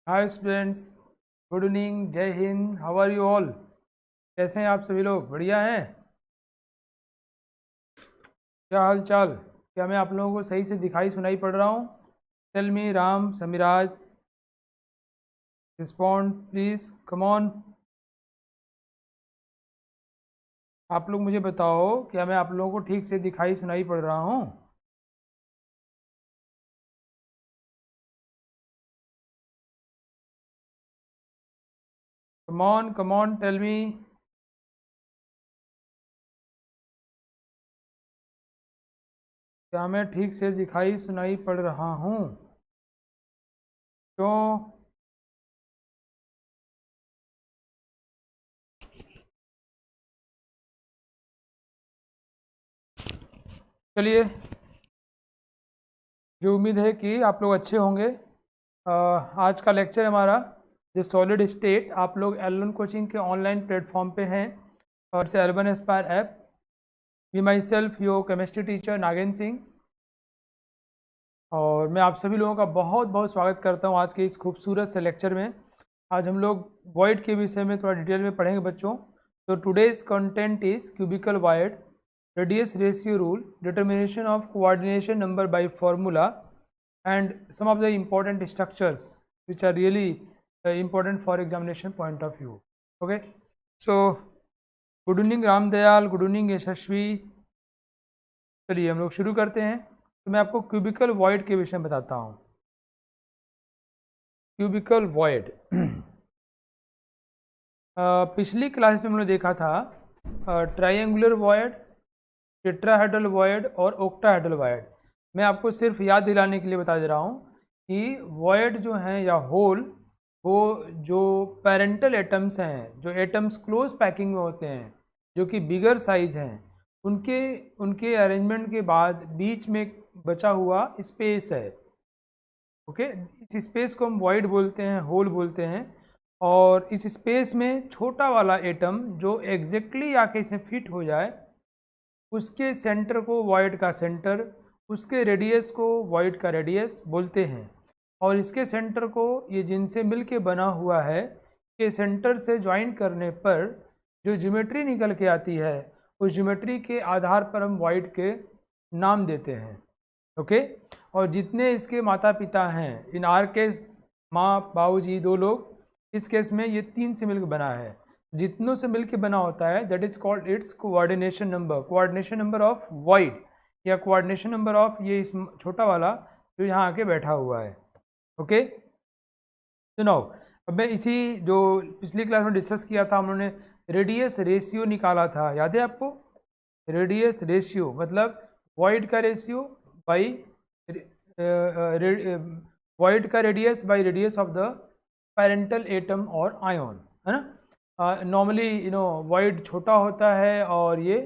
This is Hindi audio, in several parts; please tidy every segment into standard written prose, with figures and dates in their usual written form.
हाय स्टूडेंट्स, गुड इवनिंग, जय हिंद। How are you all? कैसे हैं आप सभी लोग? बढ़िया हैं? क्या हाल चाल? क्या मैं आप लोगों को सही से दिखाई सुनाई पड़ रहा हूँ? Tell me Ram Samiraj, respond please, come on. आप लोग मुझे बताओ, क्या मैं आप लोगों को ठीक से दिखाई सुनाई पड़ रहा हूँ? Come on, tell me. क्या मैं ठीक से दिखाई सुनाई पड़ रहा हूँ? क्यों? चलिए, जो उम्मीद है कि आप लोग अच्छे होंगे। आज का लेक्चर हमारा द सॉलिड स्टेट। आप लोग एल1 कोचिंग के ऑनलाइन प्लेटफॉर्म पे हैं और से urban aspire app. We myself your chemistry teacher Nagendra Singh, और मैं आप सभी लोगों का बहुत बहुत स्वागत करता हूँ आज के इस खूबसूरत से लेक्चर में। आज हम लोग वॉइड के विषय में थोड़ा डिटेल में पढ़ेंगे बच्चों। तो today's content is cubical void, radius ratio rule, determination of coordination number by formula, and some of the important structures which are really important for examination point of view. Okay, so good evening Ram Dayal, good evening Yashasvi. चलिए हम लोग शुरू करते हैं। तो मैं आपको क्यूबिकल वॉइड के विषय में बताता हूँ। क्यूबिकल वॉइड पिछली क्लास में हमने देखा था ट्रायंगुलर वॉइड, टेट्राहेड्रल वॉइड और ओक्टाहेड्रल वॉइड। मैं आपको सिर्फ याद दिलाने के लिए बता दे रहा हूँ कि वॉइड जो हैं या होल, वो जो पेरेंटल एटम्स हैं, जो एटम्स क्लोज पैकिंग में होते हैं, जो कि बिगर साइज हैं, उनके उनके अरेंजमेंट के बाद बीच में बचा हुआ स्पेस है। ओके, इस स्पेस को हम वॉइड बोलते हैं, होल बोलते हैं। और इस स्पेस में छोटा वाला एटम जो एग्जैक्टली आके इसे फिट हो जाए, उसके सेंटर को वॉइड का सेंटर, उसके रेडियस को वॉइड का रेडियस बोलते हैं। और इसके सेंटर को, ये जिनसे मिलके बना हुआ है, के सेंटर से ज्वाइन करने पर जो ज्योमेट्री निकल के आती है, उस ज्योमेट्री के आधार पर हम वॉइड के नाम देते हैं। ओके, और जितने इसके माता पिता हैं, इन आर केस माँ बाबूजी दो लोग, इस केस में ये 3 से मिलकर बना है। जितनों से मिलकर बना होता है that is called its coordination number, coordination number of void, या कोऑर्डिनेशन नंबर ऑफ ये इस छोटा वाला जो यहाँ आके बैठा हुआ है। ओके, सुनो, अब मैं इसी जो पिछली क्लास में डिस्कस किया था, हम लोगों ने रेडियस रेशियो निकाला था, याद है आपको? रेडियस रेशियो मतलब वॉइड का रेशियो बाई वॉइड का radius by radius of the parental atom और आयन, है ना। नॉर्मली वॉइड छोटा होता है और ये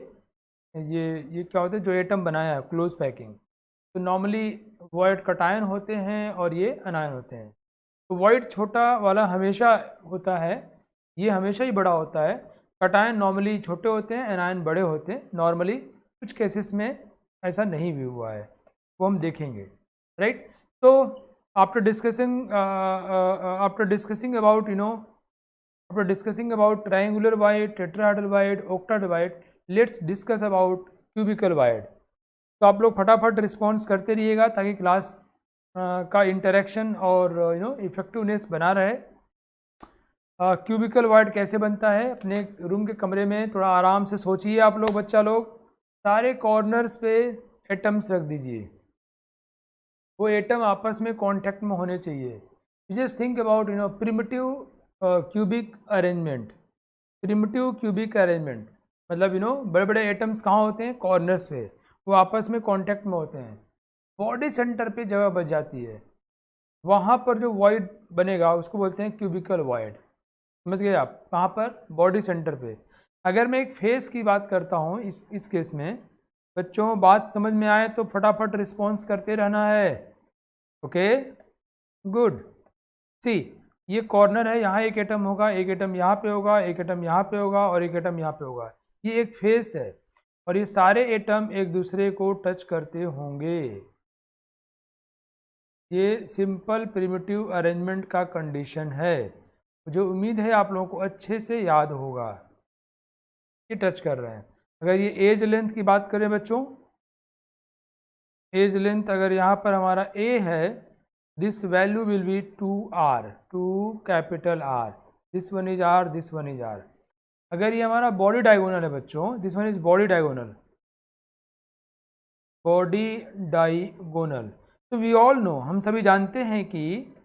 क्या होता है, जो एटम बनाया है क्लोज पैकिंग, तो नॉर्मली वॉइड कटायन होते हैं और ये अनायन होते हैं। तो वॉइड छोटा वाला हमेशा होता है, ये हमेशा ही बड़ा होता है। कटायन नॉर्मली छोटे होते हैं, एनायन बड़े होते हैं नॉर्मली। कुछ केसेस में ऐसा नहीं भी हुआ है, वो हम देखेंगे, राइट। तो after discussing about triangular void, tetrahedral void, octahedral void, let's discuss about cubical void. तो आप लोग फटाफट रिस्पॉन्स करते रहिएगा ताकि क्लास का इंटरेक्शन और इफेक्टिवनेस बना रहे। क्यूबिकल वाइड कैसे बनता है? अपने रूम के कमरे में थोड़ा आराम से सोचिए आप लोग, बच्चा लोग। सारे कॉर्नर्स पे एटम्स रख दीजिए, वो एटम आपस में कांटेक्ट में होने चाहिए। Just think about primitive cubic arrangement. Primitive cubic arrangement मतलब बड़े बड़े एटम्स कहाँ होते हैं? कॉर्नर्स पे, वो आपस में कांटेक्ट में होते हैं। बॉडी सेंटर पे जगह बच जाती है, वहाँ पर जो वॉइड बनेगा उसको बोलते हैं क्यूबिकल वॉइड। समझ गए आप? कहाँ पर? बॉडी सेंटर पे। अगर मैं एक फेस की बात करता हूँ इस केस में, बच्चों बात समझ में आए तो फटाफट रिस्पॉन्स करते रहना है। Okay, good. सी, ये कॉर्नर है, यहाँ एक एटम होगा, एक एटम यहाँ पे होगा, एक एटम यहाँ पे होगा और एक एटम यहाँ पे होगा। ये एक फेस है और ये सारे एटम एक दूसरे को टच करते होंगे। ये सिंपल प्रिमिटिव अरेंजमेंट का कंडीशन है, जो उम्मीद है आप लोगों को अच्छे से याद होगा। ये टच कर रहे हैं। अगर ये एज लेंथ की बात करें बच्चों, एज लेंथ अगर यहाँ पर हमारा ए है, this value will be 2r, 2 capital R, this one is R, this one is R। अगर ये हमारा बॉडी डायगोनल है बच्चों, this one is body diagonal, body diagonal. तो वी ऑल नो, हम सभी जानते हैं कि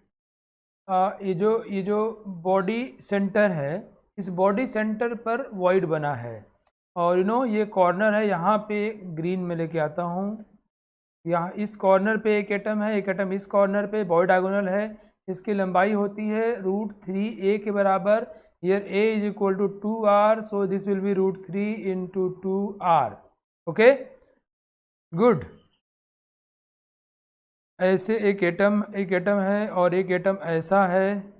ये जो बॉडी सेंटर है, इस बॉडी सेंटर पर वॉइड बना है, और ये कॉर्नर है, यहाँ पे ग्रीन में लेके आता हूँ, यहाँ इस कॉर्नर पे एक एटम है, एक एटम इस कॉर्नर पे बॉडी डायगोनल है, इसकी लंबाई होती है √3a के बराबर। Here a is equal to 2r, so this will be √3 into 2r। Okay, good. ऐसे एक एटम है और एक एटम ऐसा है,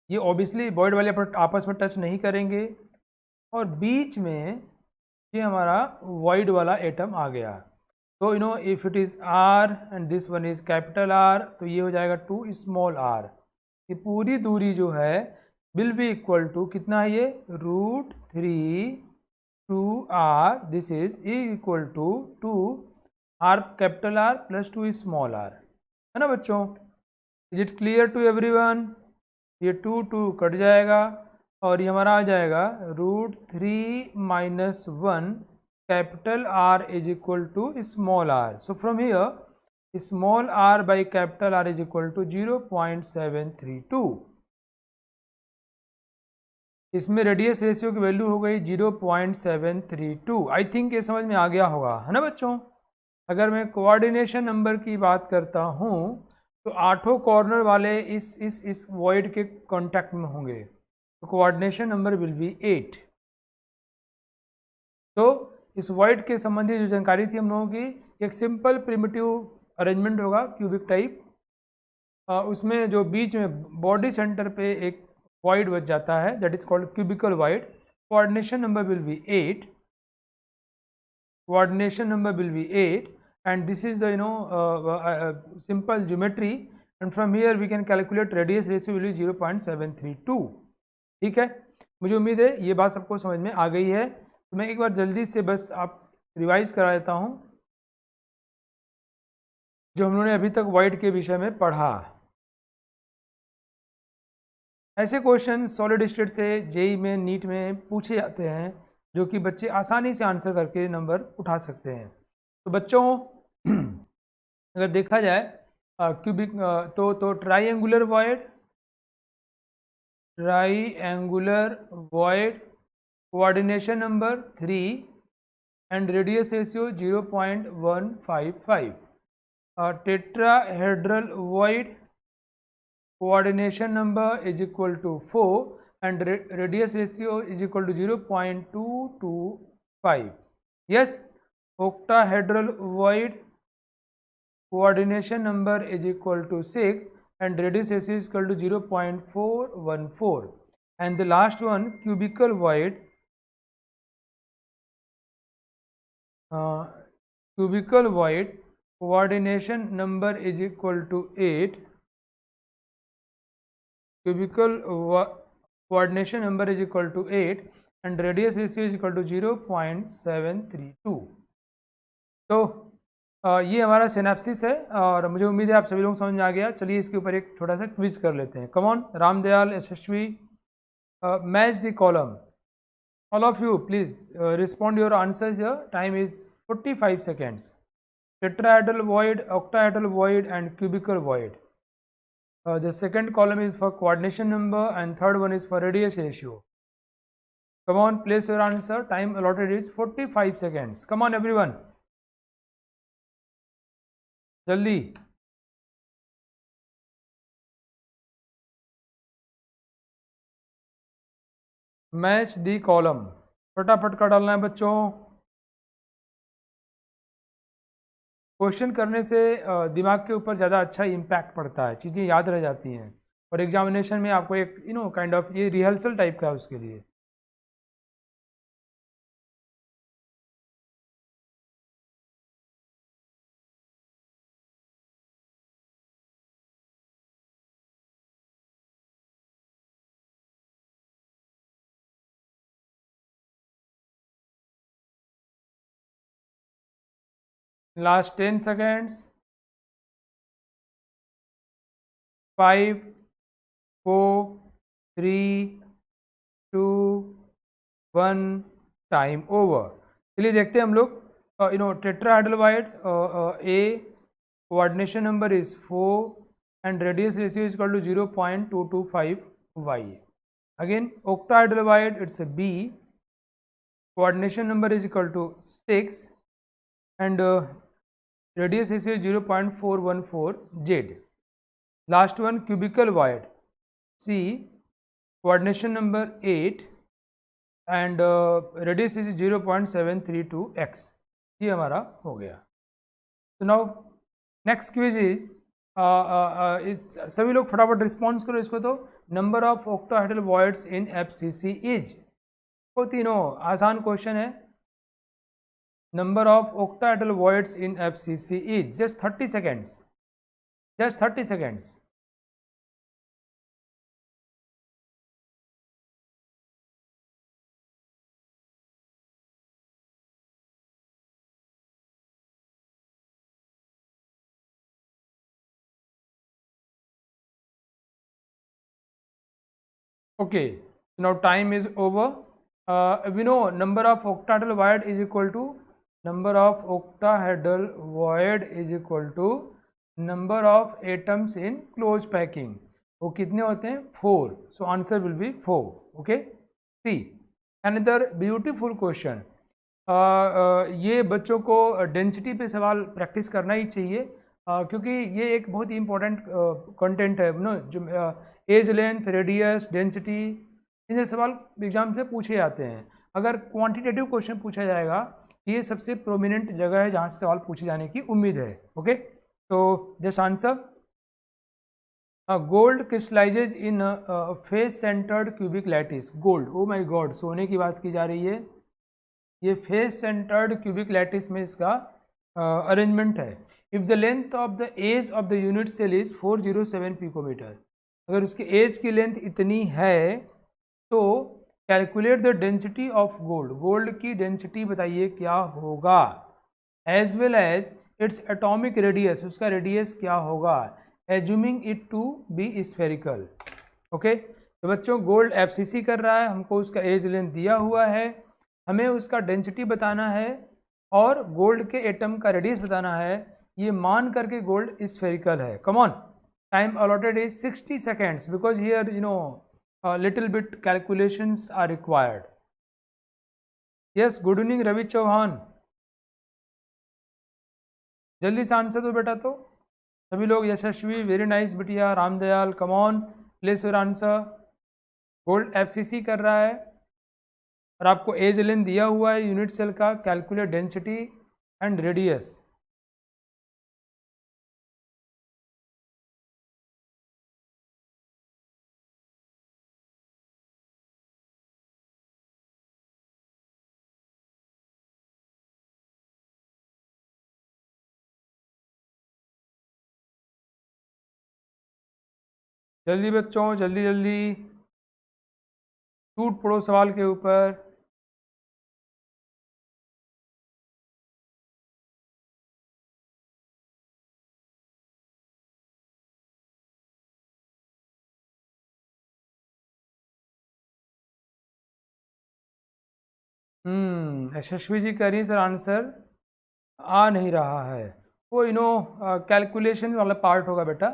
ये ऑब्वियसली बॉइड वाले आपस में टच नहीं करेंगे, और बीच में ये हमारा वॉइड वाला एटम आ गया। तो if it is r and this one is capital R, तो ये हो जाएगा 2 स्मॉल r। ये पूरी दूरी जो है विल बी इक्वल टू कितना है, ये √3 2r, this is equal to 2r capital R plus 2 small r, है ना बच्चों। Is it clear to everyone? ये 2 कट जाएगा और ये हमारा आ जाएगा √3 minus 1 capital R is equal to small r। So from here small r by capital R is equal to 0.732। इसमें रेडियस रेशियो की वैल्यू हो गई 0.732। आई थिंक ये समझ में आ गया होगा, है ना बच्चों। अगर मैं कोऑर्डिनेशन नंबर की बात करता हूँ तो 8 कॉर्नर वाले इस वॉइड के कांटेक्ट में होंगे, तो कोऑर्डिनेशन नंबर विल बी 8। तो इस वॉइड के संबंधी जो जानकारी थी हम लोगों की, एक सिंपल प्रिमिटिव अरेंजमेंट होगा क्यूबिक टाइप, उसमें जो बीच में बॉडी सेंटर पे एक वॉइड बच जाता है, that is called cubical void. Coordination number will be 8, coordination number will be 8, and this is the simple geometry, and from here we can calculate radius ratio will be 0.732। ठीक है, मुझे उम्मीद है ये बात सबको समझ में आ गई है। तो मैं एक बार जल्दी से बस आप रिवाइज करा देता हूँ जो हम लोगों ने अभी तक वॉइड के विषय में पढ़ा। ऐसे क्वेश्चन सॉलिड स्टेट से जेई में, नीट में पूछे जाते हैं, जो कि बच्चे आसानी से आंसर करके नंबर उठा सकते हैं। तो बच्चों अगर देखा जाए क्यूबिक तो triangular void coordination number 3 and radius ratio 0.155। Tetrahedral void coordination number is equal to 4 and radius ratio is equal to 0.225। Yes, octahedral void coordination number is equal to 6 and radius is equal to 0.414, and the last one cubical void coordination number is equal to 8, coordination number is equal to 8 and radius ratio is equal to 0.732। तो ये हमारा सिनेप्सिस है और मुझे उम्मीद है आप सभी लोग समझ में आ गया। चलिए इसके ऊपर एक छोटा सा क्विज कर लेते हैं। Come on Ramdayal, Yashasvi, match the column. All of you please respond your answers here. Time is 45 seconds। Tetrahedral void, octahedral void and cubical void. The second column is for coordination number and third one is for radius ratio. Come on, place your answer. Time allotted is 45 seconds. Come on everyone, जल्दी। मैच दी कॉलम, फटाफट का डालना है बच्चों। क्वेश्चन करने से दिमाग के ऊपर ज़्यादा अच्छा इम्पैक्ट पड़ता है, चीज़ें याद रह जाती हैं, और एग्जामिनेशन में आपको एक काइंड ऑफ ये रिहर्सल टाइप का है उसके लिए। Last 10 seconds. 5, 4, 3, 2, 1, time over. चलिए देखते हैं हम लोग tetrahedral a coordination number is 4 and radius ratio is equal to 0.225 y. Again octahydroxide it's a B, coordination number is equal to 6 and radius ratio is 0.414 Z. Last one cubical void C, coordination number 8 and radius is 0.732 x. ये हमारा हो गया. So now next quiz is इस सभी लोग फटाफट रिस्पॉन्स करो इसको. तो number of octahedral voids in FCC is, वो तीनों आसान क्वेश्चन है. Number of octahedral voids in FCC is just 30 seconds, just 30 seconds. Okay, now time is over. We know number of octahedral void is equal to number of octahedral void is equal to number of atoms in close packing. वो कितने होते हैं? 4. So answer will be 4. Okay. See another beautiful question. ये बच्चों को डेंसिटी पे सवाल प्रैक्टिस करना ही चाहिए क्योंकि ये एक बहुत ही इम्पोर्टेंट कंटेंट है नो. जो एज लेंथ, रेडियस, डेंसिटी, इनसे सवाल एग्जाम से पूछे जाते हैं. अगर क्वांटिटेटिव क्वेश्चन पूछा जाएगा ये सबसे प्रोमिनेंट जगह है जहाँ से सवाल पूछे जाने की उम्मीद है. ओके, तो just answer gold crystallises in face centred cubic lattice. Gold, O my God, सोने की बात की जा रही है. ये फेस सेंटर्ड क्यूबिक लैटिस में इसका अरेंजमेंट है. If the length of the edge of the unit cell is 407 picometer, अगर उसकी एज की लेंथ इतनी है तो calculate the density of gold. Gold की डेंसिटी बताइए क्या होगा. As well as its atomic radius, उसका रेडियस क्या होगा. Assuming it to be spherical. Okay, तो बच्चों गोल्ड एफसीसी कर रहा है, हमको उसका एज लेंथ दिया हुआ है, हमें उसका डेंसिटी बताना है और गोल्ड के एटम का रेडियस बताना है. ये मान करके गोल्ड स्फेरिकल है. Come on, time allotted is 60 seconds because here a little bit calculations are required. Yes, good evening Ravi Chauhan, जल्दी से आंसर दो बेटा. तो सभी लोग, यशस्वी, वेरी नाइस बिटिया, Ramdayal, come on place your answer. Gold FCC कर रहा है और आपको एज लेंथ दिया हुआ है यूनिट सेल का. Calculate density and radius. जल्दी बच्चों, जल्दी जल्दी टूट पड़ो सवाल के ऊपर. यशस्वी जी कह रही है सर आंसर आ नहीं रहा है. वो कैलकुलेशन वाला पार्ट होगा बेटा.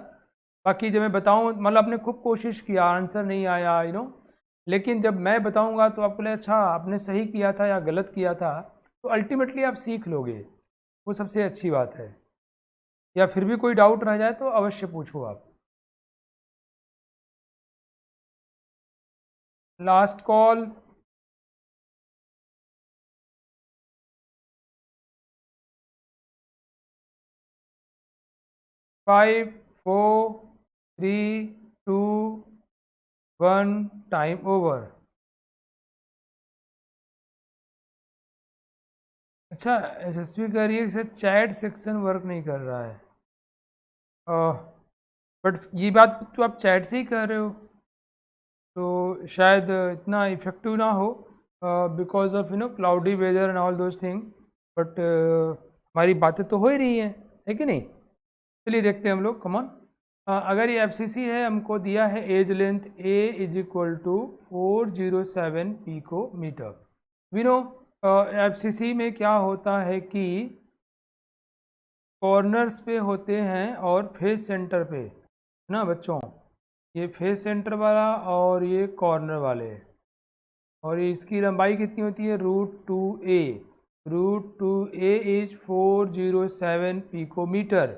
बाकी जब मैं बताऊँ, मतलब आपने खूब कोशिश किया, आंसर नहीं आया लेकिन जब मैं बताऊँगा तो आपको लगे अच्छा आपने सही किया था या गलत किया था, तो अल्टीमेटली आप सीख लोगे, वो सबसे अच्छी बात है. या फिर भी कोई डाउट रह जाए तो अवश्य पूछो आप. Last call. Five, 4, 3, 2, 1, time over. अच्छा, यशस्वी कह रही है कि चैट सेक्शन वर्क नहीं कर रहा है. बट ये बात तो आप चैट से ही कह रहे हो तो शायद इतना इफेक्टिव ना हो because of cloudy weather and all those thing. But हमारी बातें तो हो ही रही हैं, है कि नहीं। चलिए देखते हैं हम लोग, कमॉन। अगर ये एफसीसी है, हमको दिया है edge length a is equal to 407 picometer. We know FCC में क्या होता है कि कॉर्नर्स पे होते हैं और फेस सेंटर पे, है ना बच्चों। ये फेस सेंटर वाला और ये कॉर्नर वाले, और इसकी लंबाई कितनी होती है, √2a। √2a is 407 picometer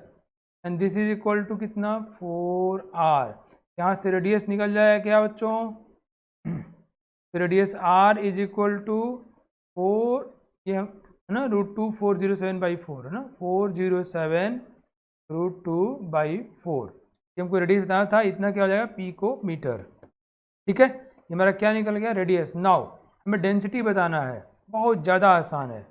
and this is equal to कितना, 4r। यहाँ से रेडियस निकल जाएगा क्या बच्चों, radius r is equal to 4, ये है ना √2 407/4 है ना, 407 √2/4। ये हमको रेडियस बताना था, इतना क्या हो जाएगा, पिकोमीटर। ठीक है, ये हमारा क्या निकल गया, रेडियस। नाउ हमें डेंसिटी बताना है, बहुत ज़्यादा आसान है।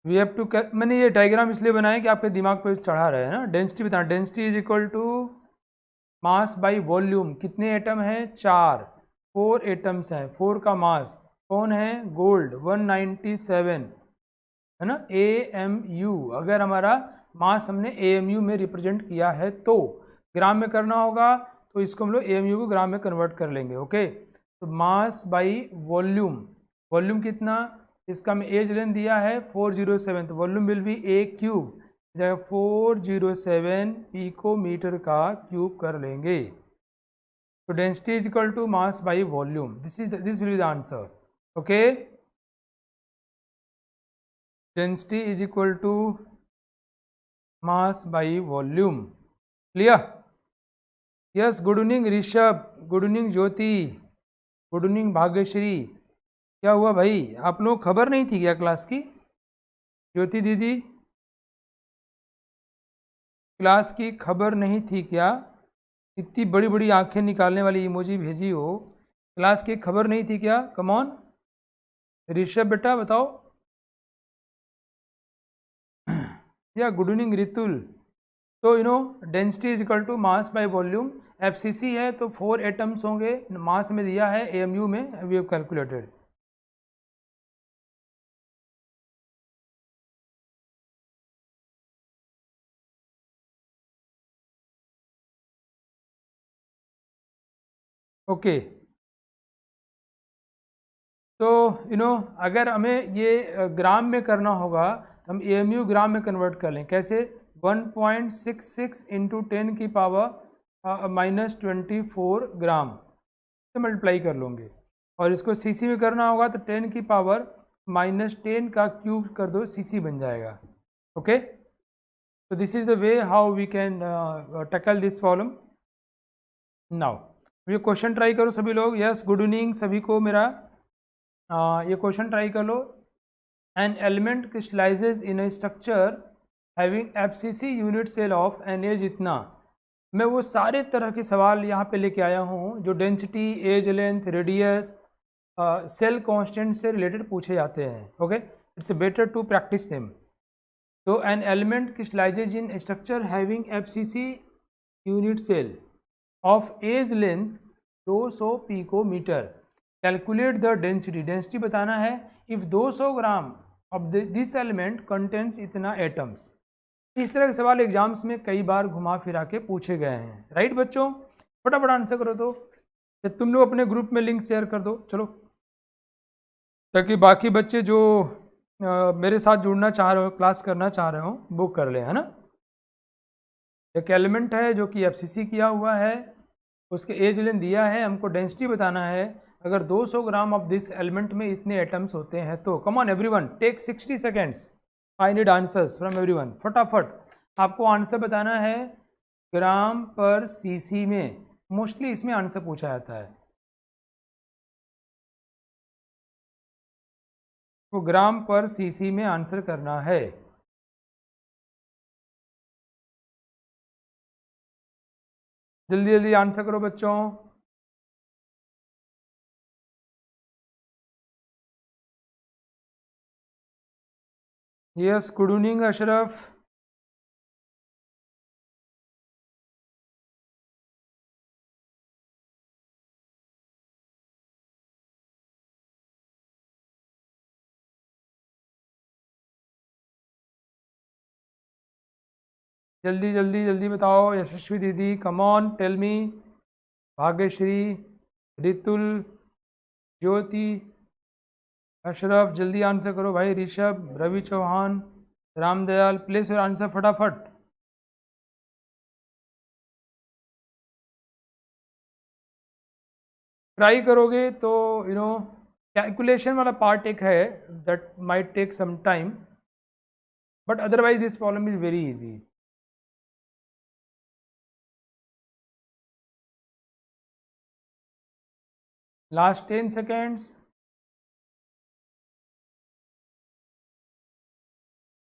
वी हैव टू, मैंने ये डायग्राम इसलिए बनाया कि आपके दिमाग पे चढ़ा रहे हैं ना। डेंसिटी बताना, density is equal to mass by volume. कितने एटम हैं, 4, 4 एटम्स हैं, 4 का मास कौन है, गोल्ड 197 है ना, AMU। अगर हमारा मास हमने AMU में रिप्रेजेंट किया है तो ग्राम में करना होगा, तो इसको हम लोग AMU को ग्राम में कन्वर्ट कर लेंगे। ओके, तो मास बाई वॉल्यूम, वॉल्यूम कितना, इसका हमें एज लेंथ दिया है 407, तो volume will be A³ 407 picometer का क्यूब कर लेंगे। तो density is equal to mass by volume, this will be the answer. Okay, density is equal to mass by volume. Clear, yes. Good evening Rishabh, good evening Jyoti, good evening Bhagyashree. क्या हुआ भाई, आप लोग खबर नहीं थी क्या क्लास की, ज्योति दीदी क्लास की खबर नहीं थी क्या, इतनी बड़ी बड़ी आंखें निकालने वाली इमोजी भेजी हो, क्लास की खबर नहीं थी क्या, कम ऑन ऋषभ बेटा बताओ। या गुड इवनिंग रितुल। तो you know density is equal to mass by volume. FCC है तो 4 एटम्स होंगे, मास में दिया है AMU में, वी हैव कैलकुलेटेड। ओके, तो यू नो अगर हमें ये ग्राम में करना होगा तो हम AMU ग्राम में कन्वर्ट कर लें। कैसे, 1.66 इंटू 10 की पावर -24 ग्राम से मल्टीप्लाई कर लूँगे, और इसको सीसी में करना होगा तो 10 की पावर -10 का क्यूब कर दो, सीसी बन जाएगा। ओके, तो this is the way how we can tackle this problem. Now ये क्वेश्चन ट्राई करो सभी लोग। यस, गुड इवनिंग सभी को मेरा। ये क्वेश्चन ट्राई कर लो। An element crystallizes in a structure having FCC unit cell of an edge इतना। मैं वो सारे तरह के सवाल यहाँ पे लेके आया हूँ जो density, edge length, radius, cell constant से रिलेटेड पूछे जाते हैं। Okay, it's better to practice them. तो an element crystallizes in structure having FCC unit cell of edge length 200 picometre. Calculate the density, density बताना है if 200 gram of this element contents इतना एटम्स। इस तरह के सवाल एग्जाम्स में कई बार घुमा फिरा के पूछे गए हैं। राइट बच्चों, फटाफट आंसर करो। तो तुम लोग अपने ग्रुप में लिंक शेयर कर दो, चलो, ताकि बाकी बच्चे जो मेरे साथ जुड़ना चाह रहे हो, क्लास करना चाह रहे हो, बुक कर ले, है ना। एक एलिमेंट है जो कि एफसीसी किया हुआ है, उसके एज लेंथ दिया है, हमको डेंसिटी बताना है। अगर 200 ग्राम ऑफ दिस एलिमेंट में इतने एटम्स होते हैं तो come on everyone take 60 seconds, I need answers from everyone. फटाफट आपको आंसर बताना है ग्राम पर सीसी में, मोस्टली इसमें आंसर पूछा जाता है। तो ग्राम पर सीसी में आंसर करना है। जल्दी जल्दी आंसर करो बच्चों। Yes, good evening Ashraf. जल्दी जल्दी जल्दी बताओ। यशस्वी दीदी, come on, tell me. Bhagyashree, Ritul, Jyoti, Ashraf, जल्दी आंसर करो भाई। Rishabh, Ravi Chauhan, Ramdayal, place your answer फटाफट। ट्राई करोगे तो कैलकुलेशन वाला पार्ट एक है, that might take some time, but otherwise this problem is very easy. Last 10 seconds.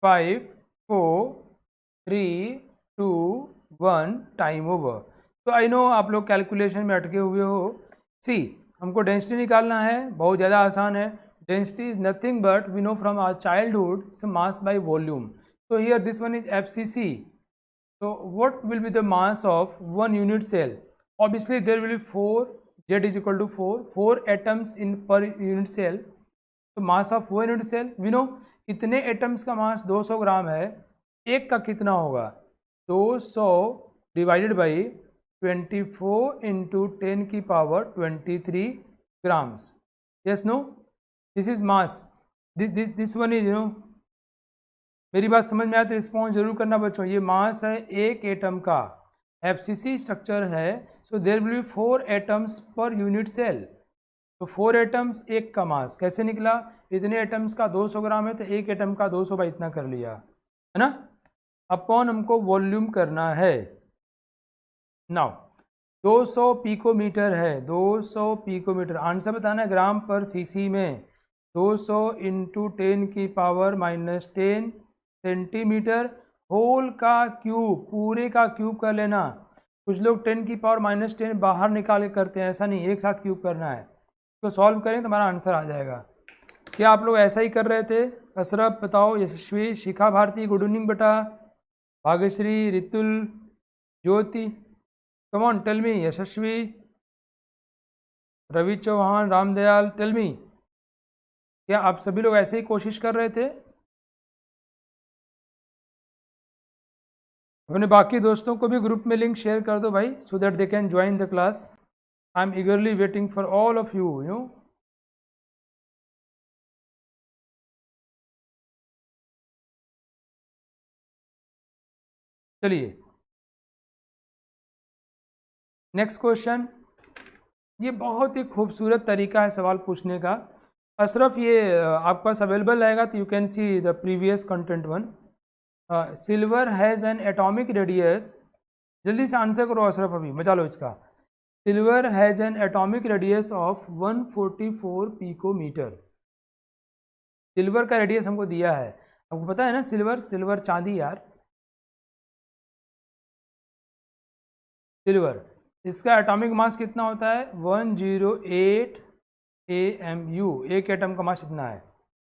5, 4, 3, 2, 1, time over. तो आई नो आप लोग कैलकुलेशन में अटके हुए हो। सी, हमको डेंसिटी निकालना है, बहुत ज़्यादा आसान है। Density is nothing but we know from our childhood mass by volume. So here this one is FCC. So what will be the mass of one unit cell? Obviously there will be 4, Z is equal to 4 atoms in per unit cell. So mass of one unit cell we know इतने एटम्स का मास 200 ग्राम है, एक का कितना होगा? 200 डिवाइडेड बाई 24 इंटू 10 की power 23 grams. Yes no, this is mass, this one is मेरी बात समझ में आए तो रिस्पॉन्स जरूर करना बच्चों। ये मास है एक एटम का, एफसीसी स्ट्रक्चर है, so there will be 4 atoms per unit cell. तो 4 एटम्स, एक का मास कैसे निकला? इतने एटम्स का 200 ग्राम है तो एक एटम का 200 बाई इतना कर लिया, है ना। अपॉन हमको वॉल्यूम करना है। नाउ 200 पिकोमीटर है, 200 पिकोमीटर, आंसर बताना है ग्राम पर सीसी में। 200 इंटू 10 की पावर -10 सेंटीमीटर होल का क्यूब, पूरे का क्यूब कर लेना। कुछ लोग 10 की पावर -10 बाहर निकाल के करते हैं, ऐसा नहीं, एक साथ क्यूब करना है। तो सॉल्व करें तो हमारा आंसर आ जाएगा। क्या आप लोग ऐसा ही कर रहे थे? अशरफ बताओ, यशस्वी, शिखा भारती, गुड इवनिंग बेटा, Bhagyashree, Ritul, Jyoti, come on tell me, Yashasvi, Ravi Chauhan, Ramdayal, tell me, क्या आप सभी लोग ऐसे ही कोशिश कर रहे थे? अपने बाकी दोस्तों को भी ग्रुप में लिंक शेयर कर दो भाई, so that they can join the class. I am ईगरली waiting for all of you know. चलिए नेक्स्ट क्वेश्चन। ये बहुत ही खूबसूरत तरीका है सवाल पूछने का। अशरफ ये आपके पास अवेलेबल रहेगा तो you can see the previous content one. Silver has an atomic radius, जल्दी से आंसर करो अशरफ, अभी मजा लो इसका। Silver has an atomic radius of 144 picometer. Silver का रेडियस हमको दिया है, आपको पता है ना, सिल्वर चांदी यार, सिल्वर, इसका एटॉमिक मास कितना होता है? 108 AMU, एक एटम का मास इतना है,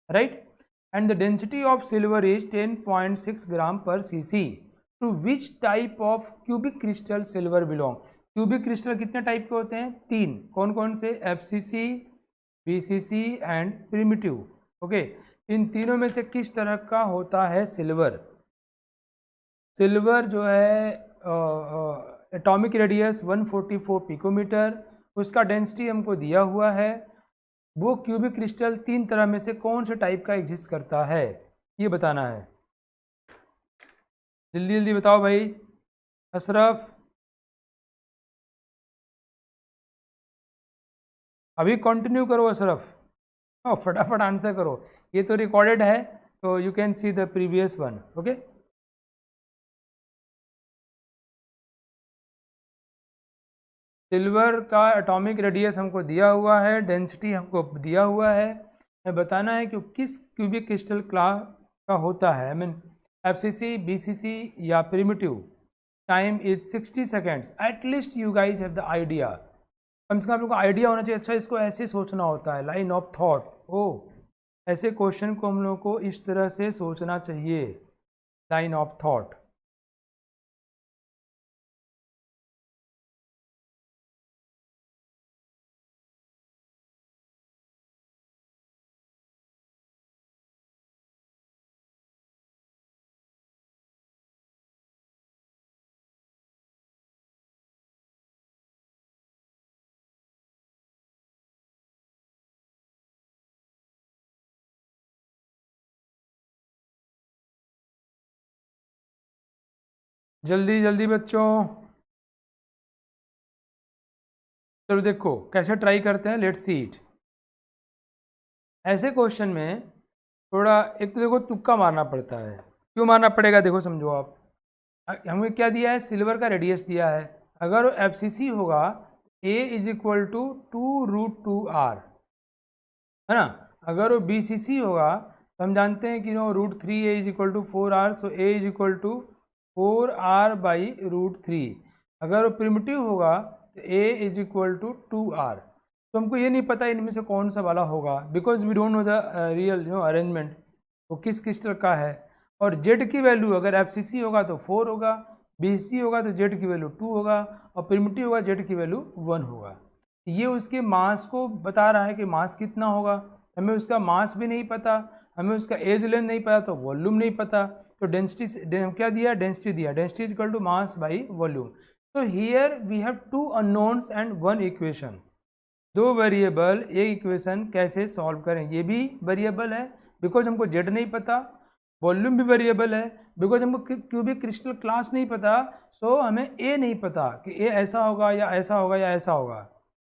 right. And the density of silver is 10.6 gram per cc. To which type of cubic crystal silver belong? Cubic crystal कितने टाइप के होते हैं? 3। कौन कौन से? FCC, BCC and primitive. Okay, इन तीनों में से किस तरह का होता है सिल्वर? सिल्वर जो है एटॉमिक रेडियस 144 पिकोमीटर, उसका डेंसिटी हमको दिया हुआ है। वो क्यूबिक क्रिस्टल 3 तरह में से कौन से टाइप का एग्जिस्ट करता है, ये बताना है। जल्दी जल्दी बताओ भाई। अशरफ, अभी कंटिन्यू करो अशरफ, फटाफट आंसर करो। ये तो रिकॉर्डेड है, तो you can see the previous one. Okay, silver का एटॉमिक रेडियस हमको दिया हुआ है, डेंसिटी हमको दिया हुआ है, हमें बताना है कि किस क्यूबिक क्रिस्टल क्लास का होता है। आई मीन FCC, BCC या primitive. Time is 60 seconds. At least you guys have the idea, कम से कम आप लोग को आइडिया होना चाहिए। अच्छा, इसको ऐसे सोचना होता है, लाइन ऑफ थॉट। ओ, ऐसे क्वेश्चन को हम लोग को इस तरह से सोचना चाहिए, लाइन ऑफ थॉट। जल्दी जल्दी बच्चों, चलो देखो कैसे ट्राई करते हैं, लेट्स सी इट। ऐसे क्वेश्चन में थोड़ा एक तो देखो तुक्का मारना पड़ता है। क्यों मारना पड़ेगा, देखो समझो आप। हमें क्या दिया है, सिल्वर का रेडियस दिया है। अगर वो एफसीसी होगा a is equal to 2√2r, है ना। अगर वो बीसीसी होगा तो हम जानते हैं कि no √3a is equal to 4r, so a is equal to 4r/√3। अगर वो प्रिमिटिव होगा तो a is equal to 2r। तो हमको ये नहीं पता इनमें से कौन सा वाला होगा, because we don't know the real arrangement, वो किस क्रिस्टल का है। और z की वैल्यू अगर एफसीसी होगा तो 4 होगा, बीसीसी होगा तो z की वैल्यू 2 होगा, और प्रिमिटिव होगा z की वैल्यू 1 होगा। ये उसके मास को बता रहा है कि मास कितना होगा। हमें उसका मास भी नहीं पता, हमें उसका एज लेंथ नहीं पता, तो वॉल्यूम नहीं पता। तो डेंसिटी क्या दिया, डेंसिटी दिया, density is equal to mass by volume. तो here we have 2 unknowns and 1 equation. 2 variable, एक इक्वेशन कैसे सॉल्व करें। ये भी वेरिएबल है बिकॉज हमको जेड नहीं पता, वॉल्यूम भी वेरिएबल है बिकॉज हमको क्यूबिक क्रिस्टल क्लास नहीं पता, सो हमें ए नहीं पता कि ए ऐसा होगा या ऐसा होगा या ऐसा होगा,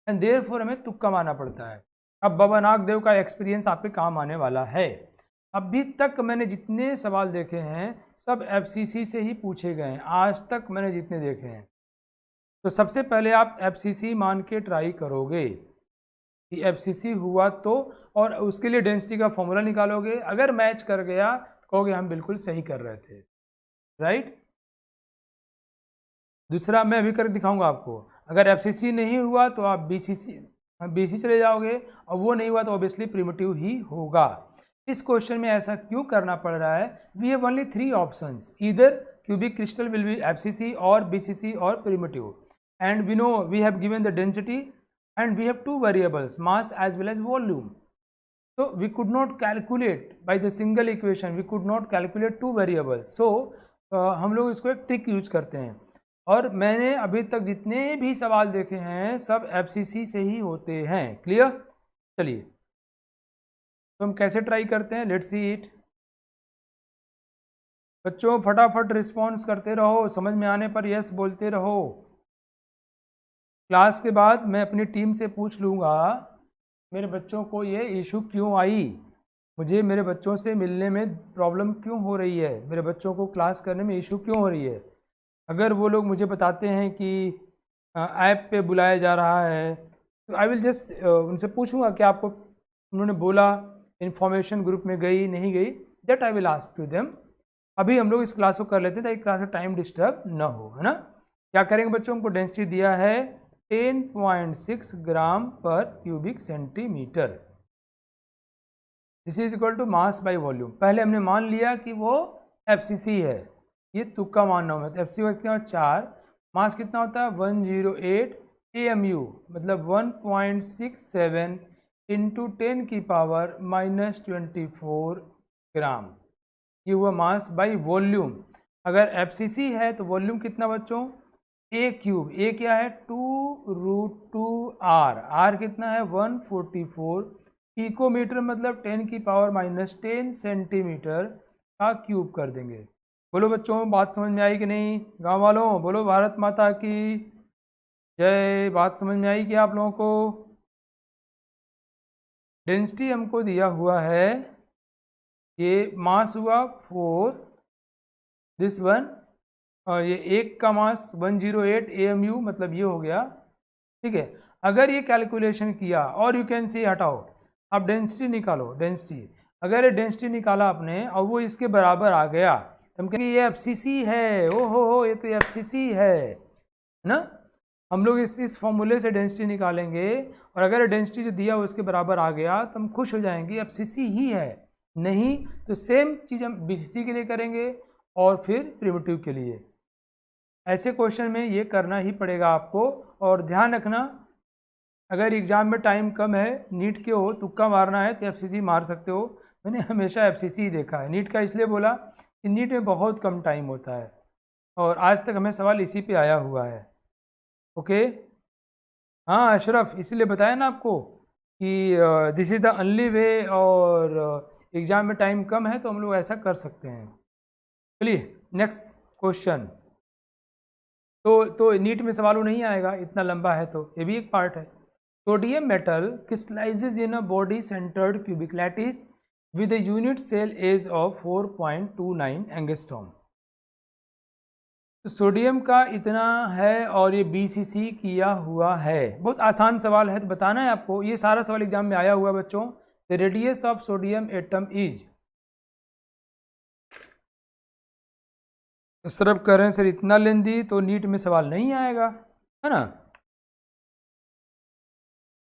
एंड देयरफॉर हमें तुक्का मारना पड़ता है। अब बाबा नागदेव का एक्सपीरियंस आपके काम आने वाला है। अभी तक मैंने जितने सवाल देखे हैं सब एफसीसी से ही पूछे गए हैं, आज तक मैंने जितने देखे हैं। तो सबसे पहले आप एफसीसी मान के ट्राई करोगे कि एफसीसी हुआ तो, और उसके लिए डेंसिटी का फॉर्मूला निकालोगे। अगर मैच कर गया तो कहोगे हम बिल्कुल सही कर रहे थे, राइट। दूसरा मैं अभी करके दिखाऊंगा आपको। अगर एफसीसी नहीं हुआ तो आप बीसी चले जाओगे, और वो नहीं हुआ तो ऑब्वियसली प्रिमिटिव ही होगा। इस क्वेश्चन में ऐसा क्यों करना पड़ रहा है, we have only 3 options, either cubic crystal will be FCC or BCC or primitive, and we know we have given the density and we have 2 variables, mass as well as volume. So we could not calculate by the single equation, we could not calculate 2 variables. So हम लोग इसको एक ट्रिक यूज करते हैं, और मैंने अभी तक जितने भी सवाल देखे हैं सब FCC से ही होते हैं। क्लियर। चलिए तो हम कैसे ट्राई करते हैं, लेट्स सी इट। बच्चों फटाफट रिस्पॉन्स करते रहो, समझ में आने पर यस बोलते रहो। क्लास के बाद मैं अपनी टीम से पूछ लूँगा मेरे बच्चों को ये इशू क्यों आई, मुझे मेरे बच्चों से मिलने में प्रॉब्लम क्यों हो रही है, मेरे बच्चों को क्लास करने में इशू क्यों हो रही है। अगर वो लोग मुझे बताते हैं कि ऐप पे बुलाया जा रहा है, तो आई विल जस्ट उनसे पूछूंगा कि आपको उन्होंने बोला इन्फॉर्मेशन ग्रुप में गई नहीं गई, that I will ask to them. अभी हम लोग इस क्लास को कर लेते हैं ताकि क्लास का टाइम डिस्टर्ब ना हो, है ना। क्या करेंगे बच्चों, हमको डेंसिटी दिया है 10.6 ग्राम पर cubic centimetre. This is equal to mass by volume. पहले हमने मान लिया कि वो एफसीसी है, ये तुक्का मानना होगा। तो एफसीसी कितना 4, मास कितना होता है 108 AMU, मतलब 1.67 इंटू 10 की पावर -24 ग्राम। ये हुआ मास बाई वॉल्यूम। अगर एफसीसी है तो वॉल्यूम कितना बच्चों, ए क्यूब, ए क्या है 2√2r, आर कितना है 144, पिकोमीटर मतलब 10 की पावर -10 सेंटीमीटर का क्यूब कर देंगे। बोलो बच्चों बात समझ में आई कि नहीं, गांव वालों बोलो भारत माता की जय। बात समझ में आई कि आप लोगों को। डेंसिटी हमको दिया हुआ है, ये मास हुआ 4 दिस वन, और ये एक का मास 108 AMU, मतलब ये हो गया, ठीक है। अगर ये कैलकुलेशन किया, और यू कैन सी हटाओ, अब डेंसिटी निकालो। डेंसिटी अगर ये डेंसिटी निकाला आपने और वो इसके बराबर आ गया तो हम कहेंगे ये एफसीसी है। ओ हो ये तो एफसीसी है ना। हम लोग इस फॉर्मूले से डेंसिटी निकालेंगे, और अगर डेंसिटी जो दिया वो उसके बराबर आ गया तो हम खुश हो जाएंगे, एफसीसी ही है। नहीं तो सेम चीज़ हम बीसीसी के लिए करेंगे और फिर प्रिमिटिव के लिए। ऐसे क्वेश्चन में ये करना ही पड़ेगा आपको। और ध्यान रखना, अगर एग्ज़ाम में टाइम कम है, नीट के हो, तुक्का मारना है तो एफसीसी मार सकते हो। मैंने हमेशा एफसीसी ही देखा है। नीट का इसलिए बोला कि नीट में बहुत कम टाइम होता है, और आज तक हमें सवाल इसी पे आया हुआ है। ओके हाँ अशरफ, इसीलिए बताया ना आपको कि this is the only way, और एग्ज़ाम में टाइम कम है तो हम लोग ऐसा कर सकते हैं। चलिए नेक्स्ट क्वेश्चन। तो नीट में सवाल वो नहीं आएगा, इतना लंबा है तो ये भी एक पार्ट है। Sodium metal crystallises in a body centred cubic lattice with a unit cell edge of 4.29 angstrom. तो सोडियम का इतना है और ये BCC किया हुआ है। बहुत आसान सवाल है, तो बताना है आपको, ये सारा सवाल एग्जाम में आया हुआ है बच्चों। The radius of sodium atom is, सिर्फ कर रहे हैं सर इतना लेंदी, तो नीट में सवाल नहीं आएगा, है ना।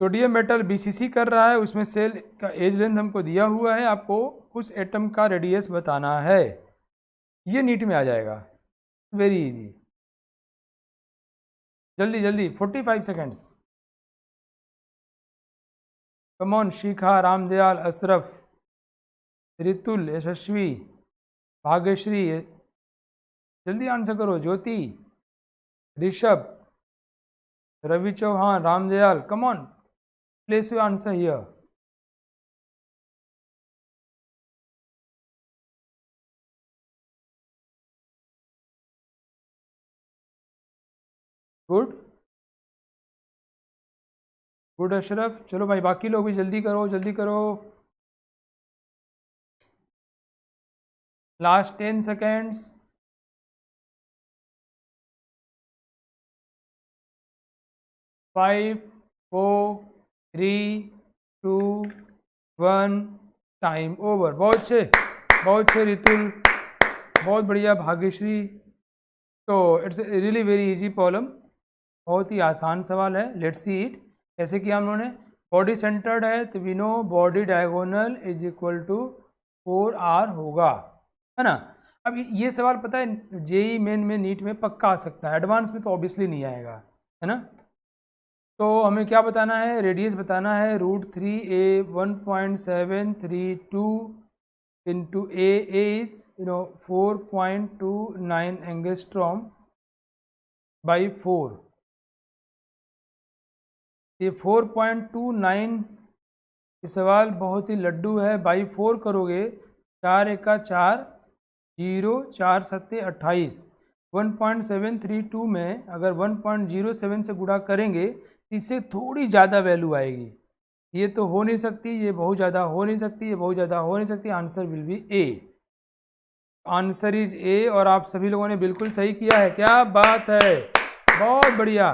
सोडियम मेटल BCC कर रहा है, उसमें सेल का एज लेंथ हमको दिया हुआ है, आपको उस एटम का रेडियस बताना है, ये नीट में आ जाएगा, वेरी इजी। जल्दी जल्दी 45 सेकेंड्स। कमॉन, शिखा, रामदयाल, अशरफ, रितुल, यशस्वी, भाग्यश्री, जल्दी आंसर करो। Jyoti, Rishabh, Ravi Chauhan, Ramdayal, come on, place your answer here. Good good Ashraf. चलो भाई, बाकी लोग भी जल्दी करो, जल्दी करो, लास्ट 10 सेकेंड्स। 5 4 3 2 1, time over. बहुत अच्छे रितुल, बहुत बढ़िया भाग्यश्री। तो it's really very easy problem, बहुत ही आसान सवाल है। लेट्स सी इट, कैसे किया हम लोगों ने। बॉडी सेंटर्ड है तो we know body diagonal is equal to 4r होगा, है ना। अब ये सवाल पता है जेई मेन में, नीट में पक्का आ सकता है, एडवांस में तो ऑब्वियसली नहीं आएगा, है ना। तो हमें क्या बताना है, रेडियस बताना है, √3a 1.732 into a is 4.29 angstrom by 4। ये 4.29, ये सवाल बहुत ही लड्डू है। बाई 4 करोगे, 4 एका 4, 0 4 सत्ते 28, 1.732 में अगर 1.07 से गुणा करेंगे, इससे थोड़ी ज़्यादा वैल्यू आएगी। ये तो हो नहीं सकती, ये बहुत ज़्यादा हो नहीं सकती, ये बहुत ज़्यादा हो नहीं सकती। Answer will B A, answer is a. और आप सभी लोगों ने बिल्कुल सही किया है, क्या बात है, बहुत बढ़िया,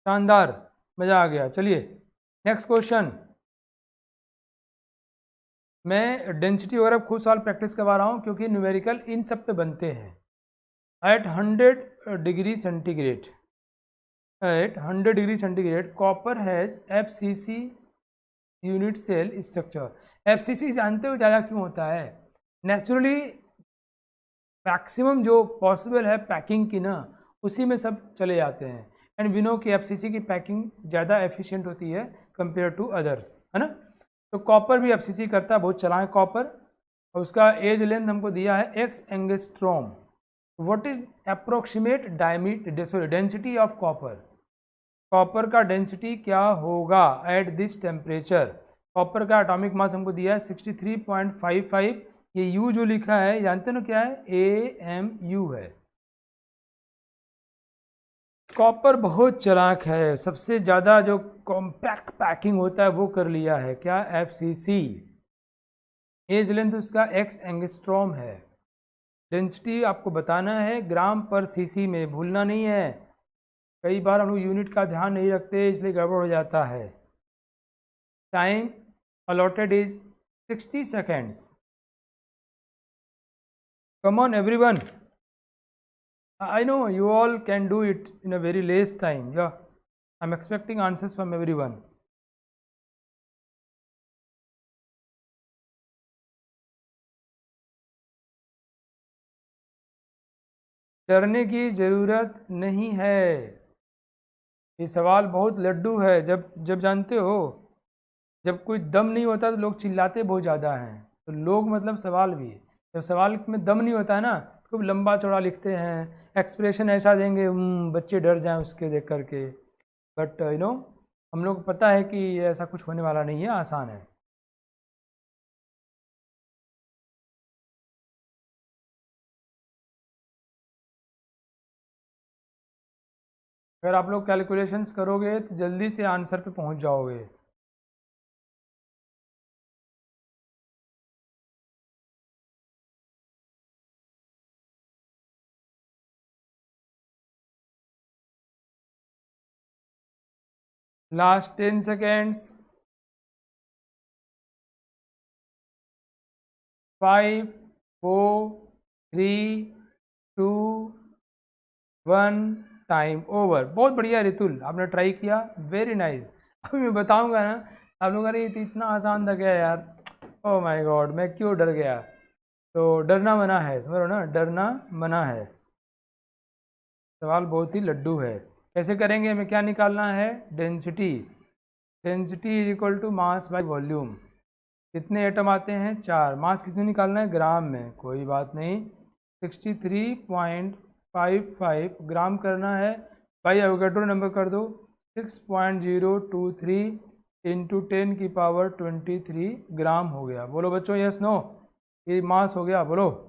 शानदार, मज़ा आ गया। चलिए नेक्स्ट क्वेश्चन। मैं डेंसिटी वगैरह खुद सवाल प्रैक्टिस करवा रहा हूँ, क्योंकि न्यूमेरिकल इन सब पे बनते हैं। At 100 degree centigrade, at 100 degree centigrade copper has FCC unit cell structure. FCC जानते हो ज़्यादा क्यों होता है? नेचुरली मैक्सिमम जो पॉसिबल है पैकिंग की ना, उसी में सब चले जाते हैं। एंड वी नो कि FCC की पैकिंग ज़्यादा एफिशिएंट होती है कंपेयर टू अदर्स, है ना। तो कॉपर भी FCC करता है, बहुत चला है कॉपर। और उसका एज लेंथ हमको दिया है x angstrom. What is approximate density of copper? Copper का डेंसिटी क्या होगा एट दिस टेम्परेचर? कॉपर का एटॉमिक मास हमको दिया है 63.55। ये यू जो लिखा है जानते हो ना क्या है? AMU है। कॉपर बहुत चालाक है, सबसे ज़्यादा जो कॉम्पैक्ट पैकिंग होता है वो कर लिया है, क्या? FCC। एज लेंथ उसका x एंगस्ट्रॉम है। डेंसिटी आपको बताना है ग्राम पर सीसी में, भूलना नहीं है। कई बार हम लोग यूनिट का ध्यान नहीं रखते, इसलिए गड़बड़ हो जाता है। Time allotted is 60 seconds। Come on everyone, I know you all can do it in a very less time. Yeah, I'm expecting answers from everyone. डरने की ज़रूरत नहीं है, ये सवाल बहुत लड्डू है। जब जब जानते हो, जब कोई दम नहीं होता तो लोग चिल्लाते बहुत ज़्यादा हैं। तो लोग मतलब सवाल भी, जब सवाल में दम नहीं होता है ना, खूब लंबा चौड़ा लिखते हैं, एक्सप्रेशन ऐसा देंगे बच्चे डर जाएं उसके देख करके। बट हम लोग को पता है कि ऐसा कुछ होने वाला नहीं है, आसान है। अगर आप लोग कैलकुलेशंस करोगे तो जल्दी से आंसर पे पहुंच जाओगे। Last 10 seconds. 5 4 3 2 1 time over. बहुत बढ़िया रितुल, आपने ट्राई किया, वेरी नाइस। अभी मैं बताऊंगा ना, आप लोग अरे ये तो इतना आसान था क्या यार, ओह माय गॉड मैं क्यों डर गया। तो डरना मना है, समझ लो ना, डरना मना है। सवाल बहुत ही लड्डू है। कैसे करेंगे, हमें क्या निकालना है, density. Density is equal to mass by volume. कितने एटम आते हैं, 4। मास किसमें निकालना है, ग्राम में, कोई बात नहीं। 63.55 ग्राम करना है। भाई एवोगैड्रो नंबर कर दो, 6.023 इंटू 10 की पावर 23 ग्राम हो गया। बोलो बच्चों यस नो, ये मास हो गया, बोलो।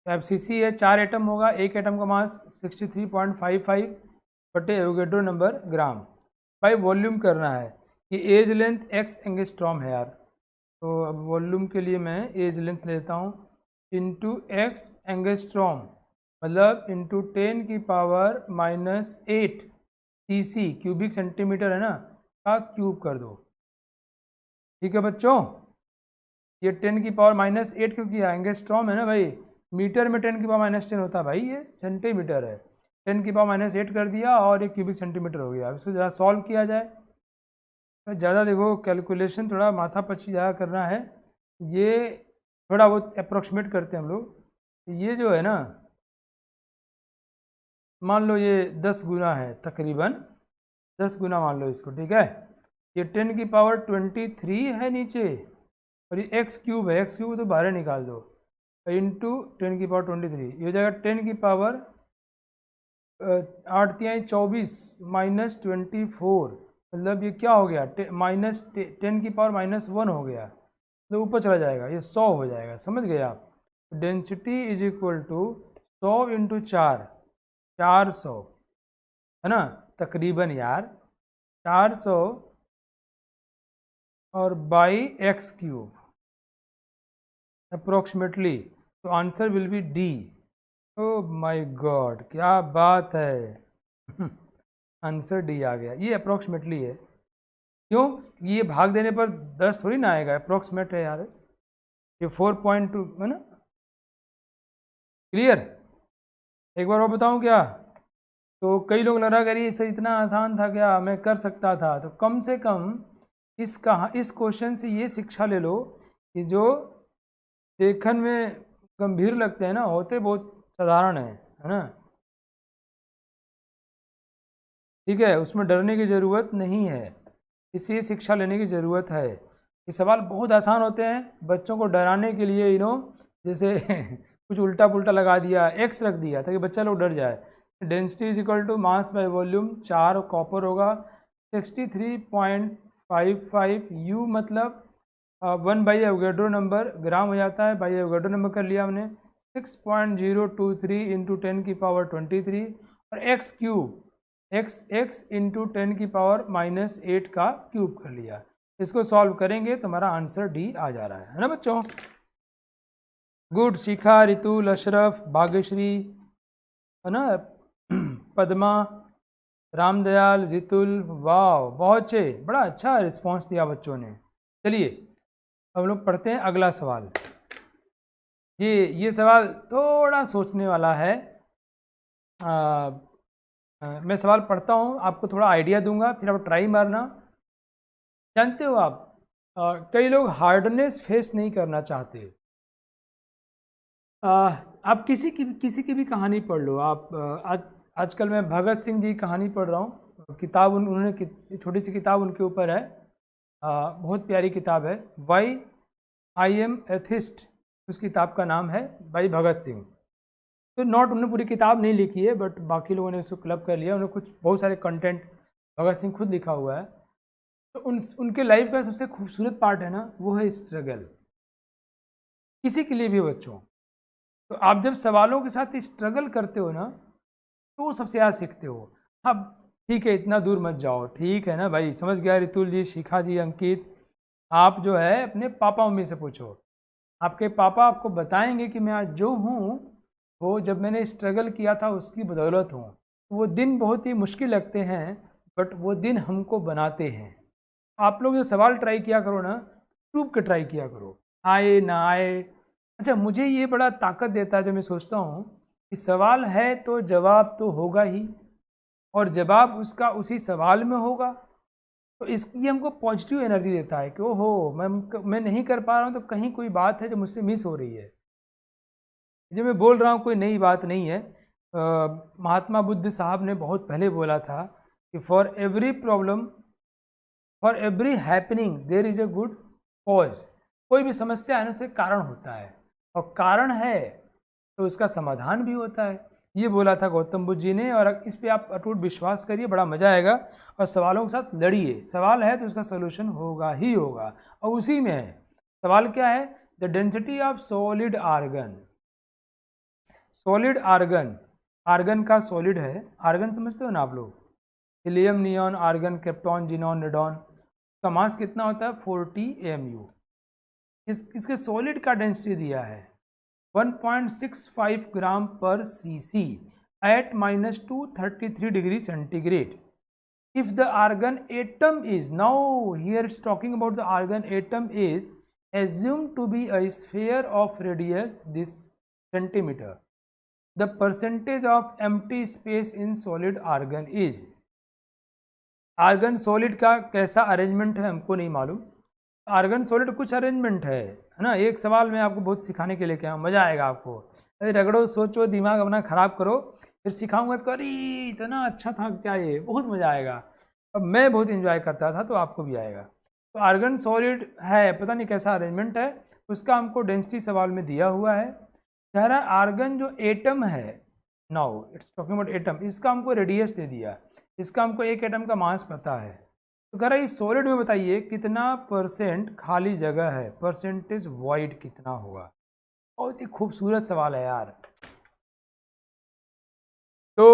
एफसीसी है, 4 एटम होगा, एक एटम का मास 63.55 बटे एवोगैड्रो नंबर ग्राम। भाई वॉल्यूम करना है, ये एज लेंथ एक्स एंगस्ट्रॉम है यार। तो अब वॉल्यूम के लिए मैं एज लेंथ लेता हूँ इंटू एक्स एंगस्ट्रॉम, मतलब इंटू 10 की पावर -8 सीसी, क्यूबिक सेंटीमीटर है ना, का क्यूब कर दो। ठीक है बच्चों, ये 10 की पावर -8 क्यों किया, एंगस्ट्रॉम है ना भाई, मीटर में 10 की पावर -10 होता है भाई, ये सेंटीमीटर है। 10 की पावर -8 कर दिया और ये क्यूबिक सेंटीमीटर हो गया। अब इसको ज़रा सॉल्व किया जाए। तो ज़्यादा देखो कैलकुलेशन, थोड़ा माथा पच्ची ज़्यादा करना है, ये थोड़ा बहुत अप्रोक्सीमेट करते हैं हम लोग। ये जो है ना, मान लो ये 10 गुना है, तकरीबन 10 गुना मान लो इसको, ठीक है। ये 10 की पावर 23 है नीचे, और ये एक्स क्यूब है, एक्स क्यूब तो बाहर निकाल दो, इंटू 10 की पावर 23, ये हो जाएगा 10 की पावर 8 तिहाई 24 -24, मतलब ये क्या हो गया, -10 की पावर -1 हो गया, तो ऊपर चला जाएगा, ये 100 हो जाएगा। समझ गए आप, density is equal to 100 into 4, 400 है ना, तकरीबन यार 400 और बाई एक्स क्यूब अप्रोक्सीमेटली, तो answer will be D. Oh my god क्या बात है आंसर डी आ गया। ये अप्रोक्सीमेटली है, क्यों, ये भाग देने पर 10 थोड़ी ना आएगा, अप्रोक्सीमेट है यार। ये 4.2 है ना, क्लियर। एक बार और बताऊं क्या, तो कई लोग लगा करिए इसे इतना आसान था क्या, मैं कर सकता था। तो कम से कम इस क्वेश्चन से ये शिक्षा ले लो कि जो देखने में गंभीर लगते हैं ना, होते बहुत साधारण है ना, ठीक है, उसमें डरने की ज़रूरत नहीं है, इससे शिक्षा लेने की ज़रूरत है। ये सवाल बहुत आसान होते हैं, बच्चों को डराने के लिए जैसे कुछ उल्टा पुल्टा लगा दिया, एक्स रख दिया ताकि बच्चा लोग डर जाए। Density is equal to mass by volume, 4 copper होगा, 63.55 यू मतलब 1 बाई एवोगैड्रो नंबर, ग्राम हो जाता है, बाई एवोगैड्रो नंबर कर लिया हमने, 6.023 इंटू 10 की पावर 23, और एक्स क्यूब एक्स इंटू 10 की पावर -8 का क्यूब कर लिया। इसको सॉल्व करेंगे तो हमारा आंसर डी आ जा रहा है ना बच्चों। गुड, शिखा, रितुल, अशरफ, भाग्यश्री, है ना, पद्मा, रामदयाल, रितुल, वाह बहुत अच्छे, बड़ा अच्छा रिस्पांस दिया बच्चों ने। चलिए अब लोग पढ़ते हैं अगला सवाल। ये सवाल थोड़ा सोचने वाला है। मैं सवाल पढ़ता हूँ, आपको थोड़ा आइडिया दूंगा, फिर आप ट्राई मारना। जानते हो आप, कई लोग हार्डनेस फेस नहीं करना चाहते। आप किसी की भी कहानी पढ़ लो आप। आजकल मैं भगत सिंह जी की कहानी पढ़ रहा हूँ, किताब उन्होंने छोटी सी किताब उनके ऊपर है, बहुत प्यारी किताब है, वाई आई एम एथिस्ट, उस किताब का नाम है भाई भगत सिंह। तो नॉट उन्होंने पूरी किताब नहीं लिखी है, बट बाकी लोगों ने उसको क्लब कर लिया, उन्होंने कुछ बहुत सारे कंटेंट भगत सिंह खुद लिखा हुआ है। तो उनके लाइफ का सबसे खूबसूरत पार्ट है ना, वो है स्ट्रगल, किसी के लिए भी बच्चों। तो आप जब सवालों के साथ स्ट्रगल करते हो ना, तो सबसे ज़्यादा सीखते हो। अब ठीक है, इतना दूर मत जाओ, ठीक है ना भाई, समझ गया रितुल जी, शिखा जी, अंकित। आप जो है अपने पापा मम्मी से पूछो, आपके पापा आपको बताएंगे कि मैं आज जो हूँ वो जब मैंने स्ट्रगल किया था उसकी बदौलत हूँ। वो दिन बहुत ही मुश्किल लगते हैं, बट वो दिन हमको बनाते हैं। आप लोग जो सवाल ट्राई किया करो ना, प्रूव के ट्राई किया करो, आए ना आए। अच्छा, मुझे ये बड़ा ताकत देता है जब मैं सोचता हूँ कि सवाल है तो जवाब तो होगा ही, और जवाब उसका उसी सवाल में होगा। तो इसकी हमको पॉजिटिव एनर्जी देता है कि ओहो, मैं नहीं कर पा रहा हूँ तो कहीं कोई बात है जो मुझसे मिस हो रही है। जो मैं बोल रहा हूँ कोई नई बात नहीं है। महात्मा बुद्ध साहब ने बहुत पहले बोला था कि for every problem, for every happening there is a good cause. कोई भी समस्या है ना, उससे कारण होता है, और कारण है तो उसका समाधान भी होता है। ये बोला था गौतम बुद्ध जी ने, और इस पे आप अटूट विश्वास करिए, बड़ा मज़ा आएगा। और सवालों के साथ लड़िए, सवाल है तो उसका सोल्यूशन होगा ही होगा, और उसी में है। सवाल क्या है? The density of solid argon. Solid argon, argon का सॉलिड है, आर्गन समझते हो ना आप लोग, helium, neon, argon, krypton, xenon, radon. का मास कितना होता है? 40 AMU। इसके सॉलिड का डेंसिटी दिया है 1.65 ग्राम पर cc at -233 degree centigrade. If the argon atom is, now here it's talking about the argon atom is assumed to be a sphere of radius this centimeter, the percentage of empty space in solid argon is। Argon solid का कैसा अरेंजमेंट है हमको नहीं मालूम। आर्गन सॉलिड कुछ अरेंजमेंट है ना। एक सवाल मैं आपको बहुत सिखाने के लिए क्या, मज़ा आएगा आपको। अरे रगड़ो, सोचो, दिमाग अपना ख़राब करो, फिर सिखाऊंगा तो अरे इतना अच्छा था क्या, ये बहुत मज़ा आएगा। अब मैं बहुत इंजॉय करता था तो आपको भी आएगा। तो आर्गन सॉलिड है, पता नहीं कैसा अरेंजमेंट है, उसका हमको डेंसिटी सवाल में दिया हुआ है। कह रहा है आर्गन जो एटम है, now it's talking about atom, इसका हमको रेडियस दे दिया, इसका हमको एक एटम का मास पता है। तो कह रहा है इस सॉलिड में बताइए कितना परसेंट खाली जगह है, परसेंटेज वॉइड कितना होगा। बहुत ही खूबसूरत सवाल है यार। तो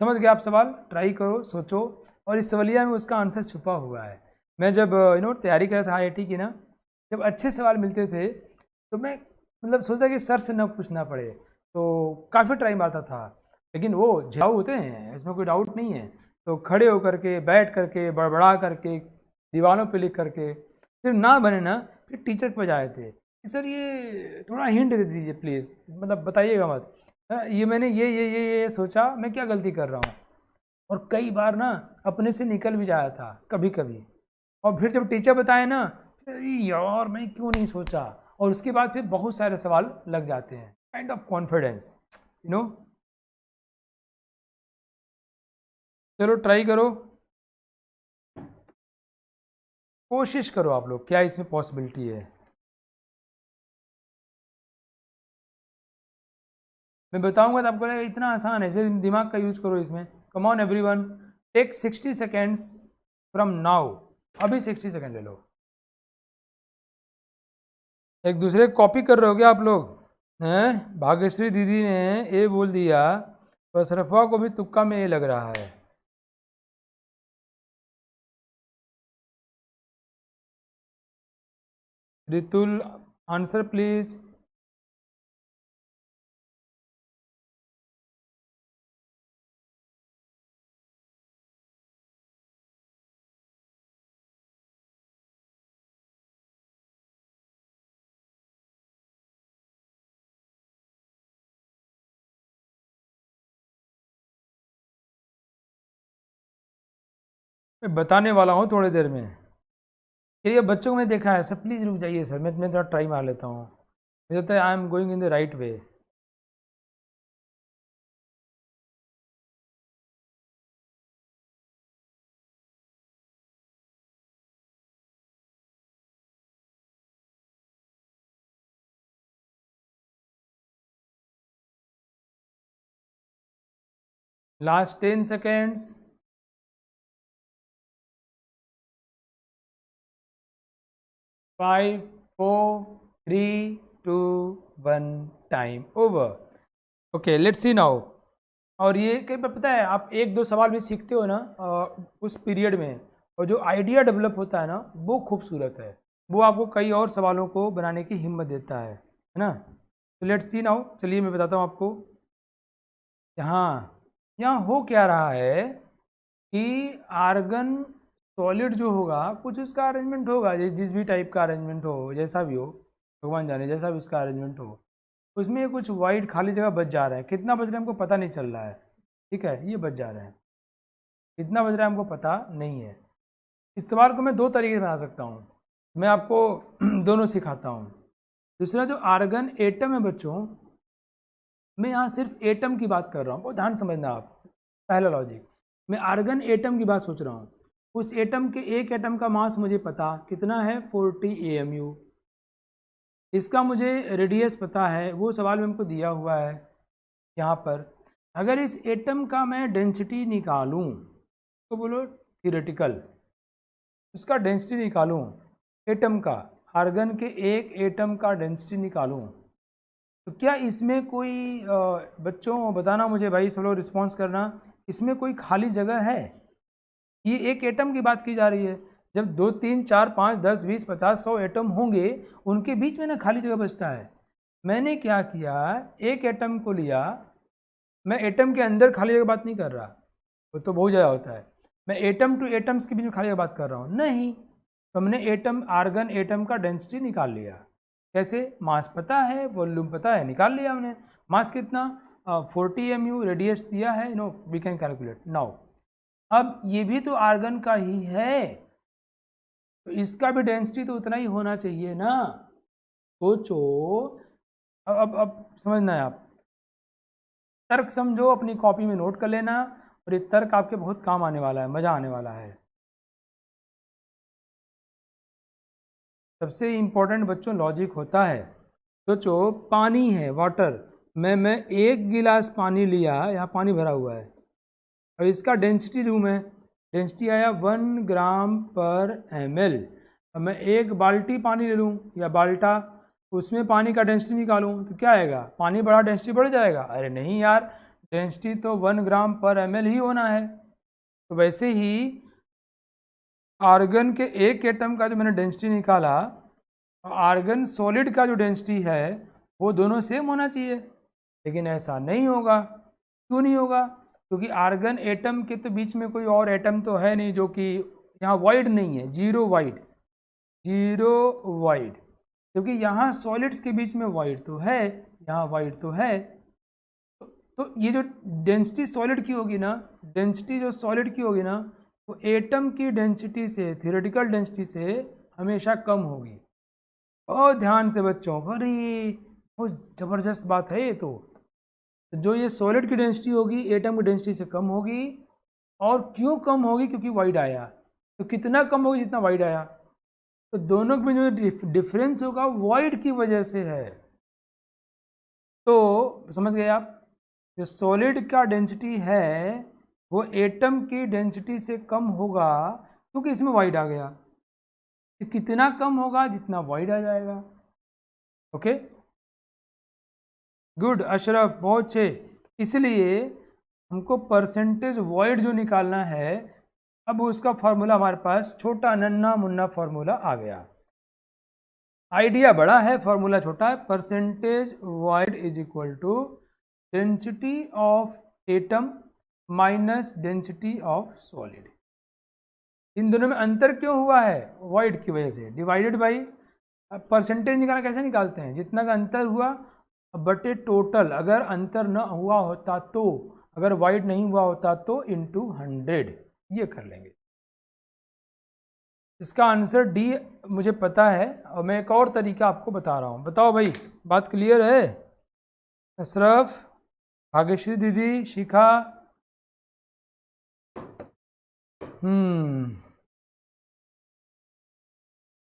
समझ गए आप सवाल? ट्राई करो, सोचो, और इस सवालिया में उसका आंसर छुपा हुआ है। मैं जब तैयारी कर रहा था IIT की ना, जब अच्छे सवाल मिलते थे तो मैं मतलब सोचता कि सर से न पूछना पड़े, तो काफ़ी ट्राई मारता था। लेकिन वो झाऊ होते हैं, इसमें कोई डाउट नहीं है। तो खड़े होकर के, बैठ करके, बड़बड़ा करके, दीवारों पे लिख करके, फिर ना बने ना, फिर टीचर पे जाए थे कि सर ये थोड़ा हिंट दे दीजिए प्लीज़, मतलब बताइएगा मत। ये मैंने ये सोचा मैं क्या गलती कर रहा हूँ, और कई बार ना अपने से निकल भी जाया था कभी कभी। और फिर जब टीचर बताए ना, अरे यार मैं क्यों नहीं सोचा, और उसके बाद फिर बहुत सारे सवाल लग जाते हैं। Kind of confidence, you know. चलो ट्राई करो, कोशिश करो आप लोग, क्या इसमें पॉसिबिलिटी है। मैं बताऊंगा तो आपको लगेगा इतना आसान है, जैसे दिमाग का यूज करो इसमें। Come on everyone, take 60 seconds from now. अभी 60 सेकेंड ले लो। एक दूसरे को कॉपी कर रहे हो क्या आप लोग? हैं? भाग्यश्री दीदी ने ए बोल दिया, पर सरफा को भी तुक्का में ए लग रहा है। Ritul, answer please. मैं बताने वाला हूँ थोड़ी देर में। ये बच्चों को मैं देखा है सर, प्लीज़ रुक जाइए सर, मैं थोड़ा ट्राई मार लेता हूँ। मुझे लगता है I am going in the right way. Last 10 seconds. 5 4 3 2 1, time over. Okay, let's see now. और ये कई बार पता है आप एक दो सवाल भी सीखते हो ना उस पीरियड में, और जो आइडिया डेवलप होता है ना वो खूबसूरत है, वो आपको कई और सवालों को बनाने की हिम्मत देता है ना। तो लेट्स सी नाउ, चलिए मैं बताता हूँ आपको। यहाँ यहाँ हो क्या रहा है कि आर्गन सॉलिड जो होगा कुछ उसका अरेंजमेंट होगा, जिस भी टाइप का अरेंजमेंट हो, जैसा भी हो, भगवान जाने जैसा भी उसका अरेंजमेंट हो, उसमें कुछ वाइड खाली जगह बच जा रहा है। कितना बच रहा है हमको पता नहीं चल रहा है, ठीक है, ये बच जा रहा है। कितना बच रहा है हमको पता नहीं है। इस सवाल को मैं दो तरीके से बना सकता हूँ, मैं आपको दोनों सिखाता हूँ। दूसरा जो आर्गन एटम है बच्चों, मैं यहाँ सिर्फ एटम की बात कर रहा हूँ, बहुत ध्यान समझना आप। पहला लॉजिक, मैं आर्गन एटम की बात सोच रहा हूँ। उस एटम के एक एटम का मास मुझे पता कितना है, 40 AMU। इसका मुझे रेडियस पता है, वो सवाल में हमको दिया हुआ है यहाँ पर। अगर इस एटम का मैं डेंसिटी निकालूं तो बोलो थियोरेटिकल, उसका डेंसिटी निकालूं एटम का, आर्गन के एक एटम का डेंसिटी निकालूं, तो क्या इसमें कोई बच्चों बताना मुझे भाई, सब लोग रिस्पॉन्स करना, इसमें कोई खाली जगह है? ये एक एटम की बात की जा रही है। जब 2 3 4 5 10 20 50 100 एटम होंगे, उनके बीच में ना खाली जगह बचता है। मैंने क्या किया, एक एटम को लिया, मैं एटम के अंदर खाली जगह बात नहीं कर रहा, वो तो बहुत ज़्यादा होता है। मैं एटम टू एटम्स के बीच में खाली जगह बात कर रहा हूँ। नहीं, तो हमने एटम आर्गन एटम का डेंसिटी निकाल लिया। कैसे? मास पता है, वॉल्यूम पता है, निकाल लिया हमने। मास कितना, 40 MU, रेडियस दिया है, no we can calculate now. अब ये भी तो आर्गन का ही है, तो इसका भी डेंसिटी तो उतना ही होना चाहिए ना। सोचो, अब समझना है आप, तर्क समझो, अपनी कॉपी में नोट कर लेना, और ये तर्क आपके बहुत काम आने वाला है, मज़ा आने वाला है। सबसे इम्पोर्टेंट बच्चों लॉजिक होता है। सोचो, पानी है, वाटर, मैं एक गिलास पानी लिया, यहाँ पानी भरा हुआ है, और इसका डेंसिटी लूँ मैं, डेंसिटी आया 1 ग्राम पर ml। अब मैं एक बाल्टी पानी ले लूँ या बाल्टा, उसमें पानी का डेंसिटी निकालूँ तो क्या आएगा, पानी बढ़ा डेंसिटी बढ़ जाएगा? अरे नहीं यार, डेंसिटी तो 1 ग्राम पर ml ही होना है। तो वैसे ही आर्गन के एक एटम का जो मैंने डेंसिटी निकाला, आर्गन सॉलिड का जो डेंसिटी है वो दोनों सेम होना चाहिए, लेकिन ऐसा नहीं होगा। क्यों नहीं होगा? क्योंकि आर्गन एटम के तो बीच में कोई और एटम तो है नहीं, जो कि यहाँ वाइड नहीं है, जीरो वाइड, जीरो वाइड। क्योंकि यहाँ सॉलिड्स के बीच में वाइड तो है, यहाँ वाइड तो है। तो ये जो डेंसिटी सॉलिड की होगी ना, डेंसिटी जो सॉलिड की होगी ना, वो एटम की डेंसिटी से, थ्योरेटिकल डेंसिटी से हमेशा कम होगी। और ध्यान से बच्चों, अरे बहुत ज़बरदस्त बात है ये तो। जो ये सॉलिड की डेंसिटी होगी एटम की डेंसिटी से कम होगी। और क्यों कम होगी? क्योंकि वाइड आया। तो कितना कम होगी? जितना वाइड आया। तो दोनों में जो डिफरेंस होगा वाइड की वजह से है। तो समझ गए आप, जो सॉलिड का डेंसिटी है वो एटम की डेंसिटी से कम होगा, क्योंकि इसमें वाइड आ गया। तो कितना कम होगा? जितना वाइड आ जाएगा। ओके, गुड अशरफ, बहुत अच्छे। इसलिए हमको परसेंटेज वॉइड जो निकालना है, अब उसका फॉर्मूला हमारे पास छोटा नन्ना मुन्ना फॉर्मूला आ गया। आइडिया बड़ा है, फॉर्मूला छोटा है। Percentage void is equal to density of atom minus density of solid. इन दोनों में अंतर क्यों हुआ है? वॉइड की वजह से, डिवाइडेड बाई परसेंटेज। निकालना कैसे निकालते हैं? जितना का अंतर हुआ बटे टोटल। अगर अंतर न हुआ होता तो, अगर वाइड नहीं हुआ होता तो इनटू 100, ये कर लेंगे। इसका आंसर डी मुझे पता है, और मैं एक और तरीका आपको बता रहा हूँ। बताओ भाई, बात क्लियर है? अशरफ, भाग्यश्री दीदी, शिखा,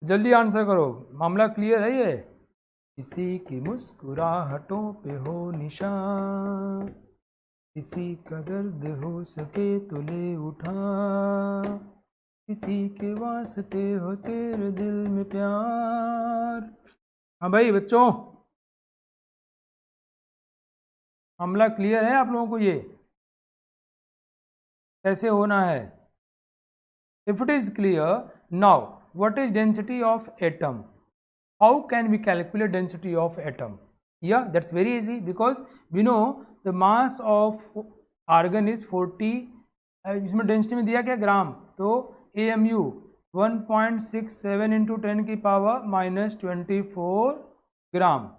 जल्दी आंसर करो, मामला क्लियर है ये? किसी की मुस्कुराहटों पे हो निशान, किसी का दर्द हो सके तो ले उठा, किसी के वास्ते हो तेरे दिल में प्यार। हाँ भाई बच्चों, मामला क्लियर है आप लोगों को? ये कैसे होना है? If it is clear, now what is density of atom? How can we calculate density of atom? या that's very easy, because we know the mass of argon is 40, इसमें डेंसिटी में दिया क्या ग्राम, तो AMU 1.67 इंटू 10 की power -24 gram.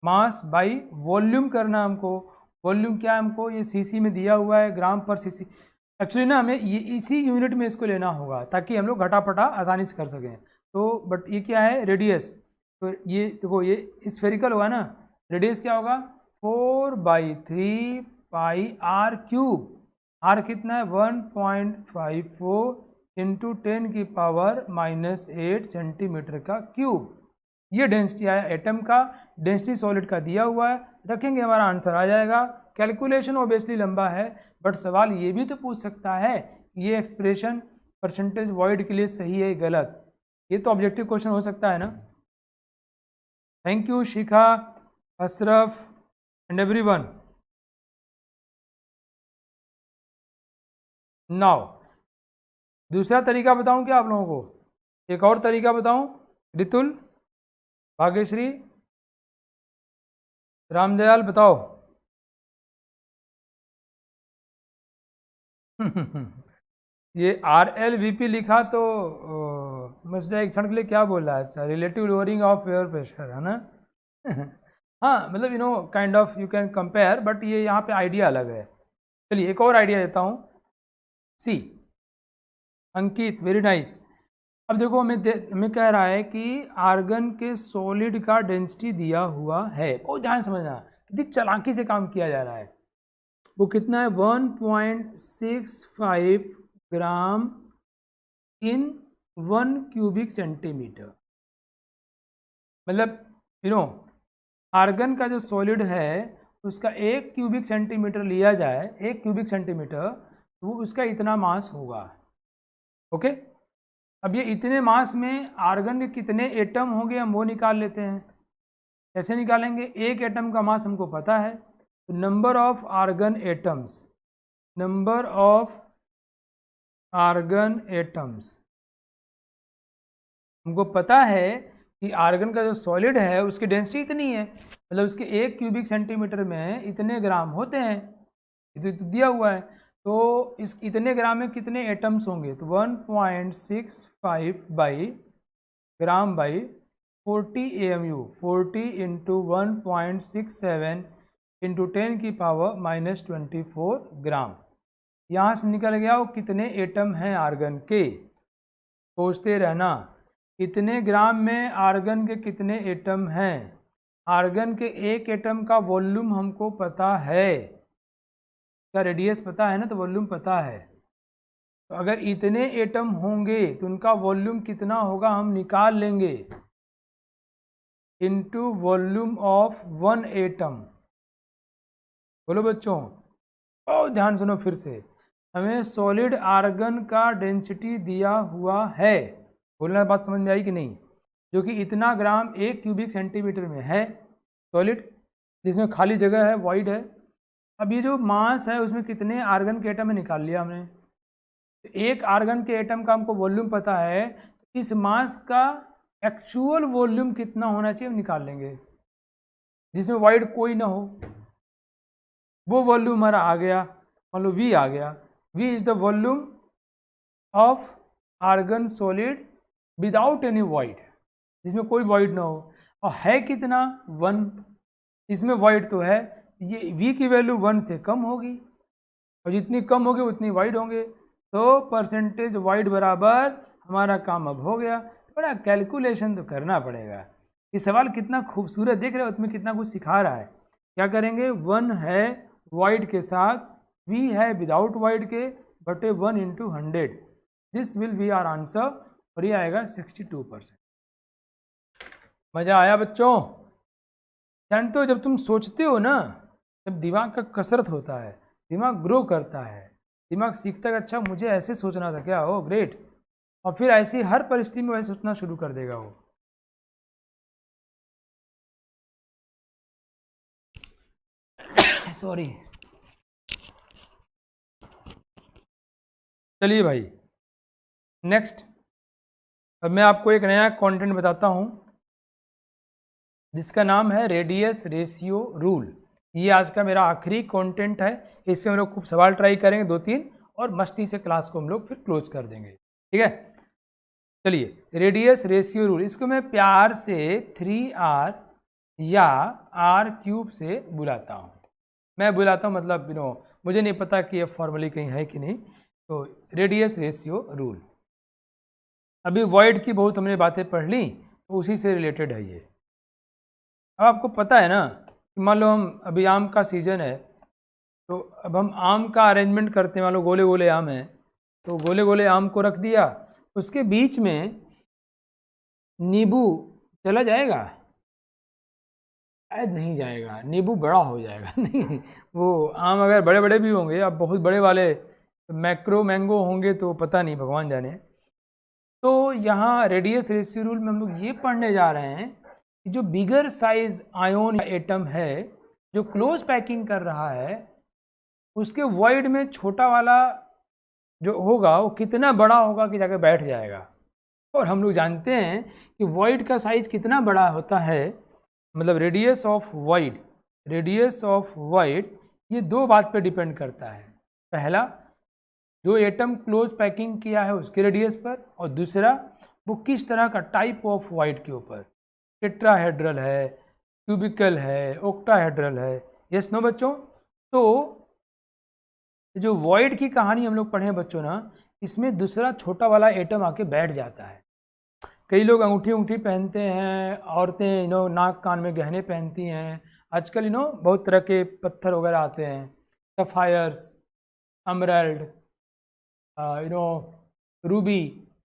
Mass by volume करना हमको, वॉल्यूम क्या है हमको, ये सीसी में दिया हुआ है, ग्राम पर सीसी। एक्चुअली ना हमें ये इसी यूनिट में इसको लेना होगा ताकि हम लोग घटापटा आसानी से कर सकें। तो बट ये क्या है, रेडियस, तो ये देखो ये स्फेरिकल होगा ना, रेडियस क्या होगा 4/3 पाई आर क्यूब। आर कितना है 1.54 इंटू 10 की पावर -8 सेंटीमीटर का क्यूब। ये डेंसिटी आया एटम का, डेंसिटी सॉलिड का दिया हुआ है, रखेंगे हमारा आंसर आ जाएगा। कैलकुलेशन ऑब्वियसली लंबा है, बट सवाल ये भी तो पूछ सकता है ये एक्सप्रेशन परसेंटेज वॉइड के लिए सही है गलत, ये तो ऑब्जेक्टिव क्वेश्चन हो सकता है ना। Thank you Shikha, Ashraf and everyone. Now दूसरा तरीका बताऊं क्या आप लोगों को, एक और तरीका बताऊं? रितुल, भाग्यश्री, रामदयाल बताओ। ये RLVP लिखा तो मैं सोचा एक क्षण के लिए क्या बोल रहा है, अच्छा relative lowering of air pressure है ना। हाँ मतलब you know kind of you can compare, but ये यहाँ पे आइडिया अलग है। चलिए एक और आइडिया देता हूँ। सी अंकित, वेरी नाइस। अब देखो हमें कह रहा है कि आर्गन के सॉलिड का डेंसिटी दिया हुआ है, बहुत ध्यान समझना, कितनी चालाकी से काम किया जा रहा है। वो कितना है 1.65 ग्राम इन 1 क्यूबिक सेंटीमीटर। मतलब यू नो आर्गन का जो सॉलिड है उसका 1 क्यूबिक सेंटीमीटर लिया जाए, 1 क्यूबिक सेंटीमीटर, तो वो उसका इतना मास होगा। ओके, अब ये इतने मास में आर्गन के कितने एटम होंगे हम वो निकाल लेते हैं। कैसे निकालेंगे, एक एटम का मास हमको पता है, तो number of argon atoms, number of argon atoms, हमको पता है कि आर्गन का जो सॉलिड है उसकी डेंसिटी इतनी है, मतलब उसके 1 क्यूबिक सेंटीमीटर में इतने ग्राम होते हैं, ये तो दिया हुआ है। तो इस इतने ग्राम में कितने एटम्स होंगे, तो 1.65 by gram by 40 AMU, 40 into 1.67 into 10 की पावर -24 ग्राम। यहाँ से निकल गया वो कितने एटम हैं आर्गन के। सोचते रहना कितने ग्राम में आर्गन के कितने एटम हैं। आर्गन के एक एटम का वॉल्यूम हमको पता है, क्या रेडियस पता है ना, तो वॉल्यूम पता है। तो अगर इतने एटम होंगे तो उनका वॉल्यूम कितना होगा हम निकाल लेंगे, इनटू वॉल्यूम ऑफ 1 एटम। बोलो बच्चों, और ध्यान सुनो फिर से, हमें सॉलिड आर्गन का डेंसिटी दिया हुआ है, बोलना बात समझ में आई कि नहीं, जो कि इतना ग्राम 1 क्यूबिक सेंटीमीटर में है सॉलिड, जिसमें खाली जगह है, वॉइड है। अब ये जो मास है उसमें कितने आर्गन के एटम है निकाल लिया हमने, तो एक आर्गन के एटम का हमको वॉल्यूम पता है, इस मास का एक्चुअल वॉल्यूम कितना होना चाहिए हम निकाल लेंगे, जिसमें वॉइड कोई ना हो। वो वॉल्यूम हमारा आ गया, मान लो V आ गया। V is the volume of argon solid without any void, जिसमें कोई वॉइड ना हो, और है कितना 1, इसमें वॉइड तो है, ये V की वैल्यू 1 से कम होगी, और जितनी कम होगी उतनी वाइड होंगे, तो परसेंटेज वाइड बराबर हमारा काम अब हो गया। थोड़ा कैलकुलेशन तो करना पड़ेगा। ये सवाल कितना खूबसूरत देख रहे हो, उसमें कितना कुछ सिखा रहा है। क्या करेंगे, 1 है वाइड के साथ, V है विदाउट वाइड के, बटे 1 into 100, this will be our answer, और ये आएगा 62%। मज़ा आया बच्चों? जानते हो जब तुम सोचते हो ना, जब दिमाग का कसरत होता है, दिमाग ग्रो करता है, दिमाग सीखता है, अच्छा मुझे ऐसे सोचना था क्या, हो ग्रेट, और फिर ऐसी हर परिस्थिति में वैसे सोचना शुरू कर देगा वो। सॉरी। चलिए भाई नेक्स्ट, अब मैं आपको एक नया कंटेंट बताता हूँ जिसका नाम है रेडियस रेशियो रूल। ये आज का मेरा आखिरी कंटेंट है, इससे हम लोग खूब सवाल ट्राई करेंगे 2-3 और मस्ती से क्लास को हम लोग फिर क्लोज कर देंगे, ठीक है। चलिए रेडियस रेशियो रूल, इसको मैं प्यार से 3r या r³ से बुलाता हूँ। मैं बुलाता हूँ मतलब मुझे नहीं पता कि ये फॉर्मली कहीं है कि नहीं। तो रेडियस रेशियो रूल, अभी वॉइड की बहुत हमने बातें पढ़ ली तो उसी से रिलेटेड है ये। अब आपको पता है ना कि मान लो हम अभी आम का सीज़न है, तो अब हम आम का अरेंजमेंट करते हैं। मान लो गोले गोले आम हैं, तो गोले गोले आम को रख दिया, उसके बीच में नींबू चला जाएगा? शायद नहीं जाएगा, नींबू बड़ा हो जाएगा नहीं, वो आम अगर बड़े बड़े भी होंगे, अब बहुत बड़े वाले मैक्रो मैंगो होंगे तो पता नहीं, भगवान जाने। तो यहाँ रेडियस रेशियो रूल में हम लोग ये पढ़ने जा रहे हैं कि जो बिगर साइज आयोन एटम है जो क्लोज पैकिंग कर रहा है, उसके वॉइड में छोटा वाला जो होगा वो कितना बड़ा होगा कि जाकर बैठ जाएगा। और हम लोग जानते हैं कि वॉइड का साइज कितना बड़ा होता है, मतलब radius of void, radius of void ये दो बात पे डिपेंड करता है। पहला, जो एटम क्लोज पैकिंग किया है उसके रेडियस पर, और दूसरा वो किस तरह का टाइप ऑफ वॉइड के ऊपर, टेट्राहेड्रल है, क्यूबिकल है, ऑक्टाहेड्रल है, यस नो बच्चों। तो जो वॉइड की कहानी हम लोग पढ़े हैं बच्चों ना, इसमें दूसरा छोटा वाला एटम आके बैठ जाता है। कई लोग अंगूठी पहनते हैं, औरतें नाक कान में गहने पहनती हैं, आजकल बहुत तरह के पत्थर वगैरह आते हैं, सफायर्स, अमरल्ड, रूबी,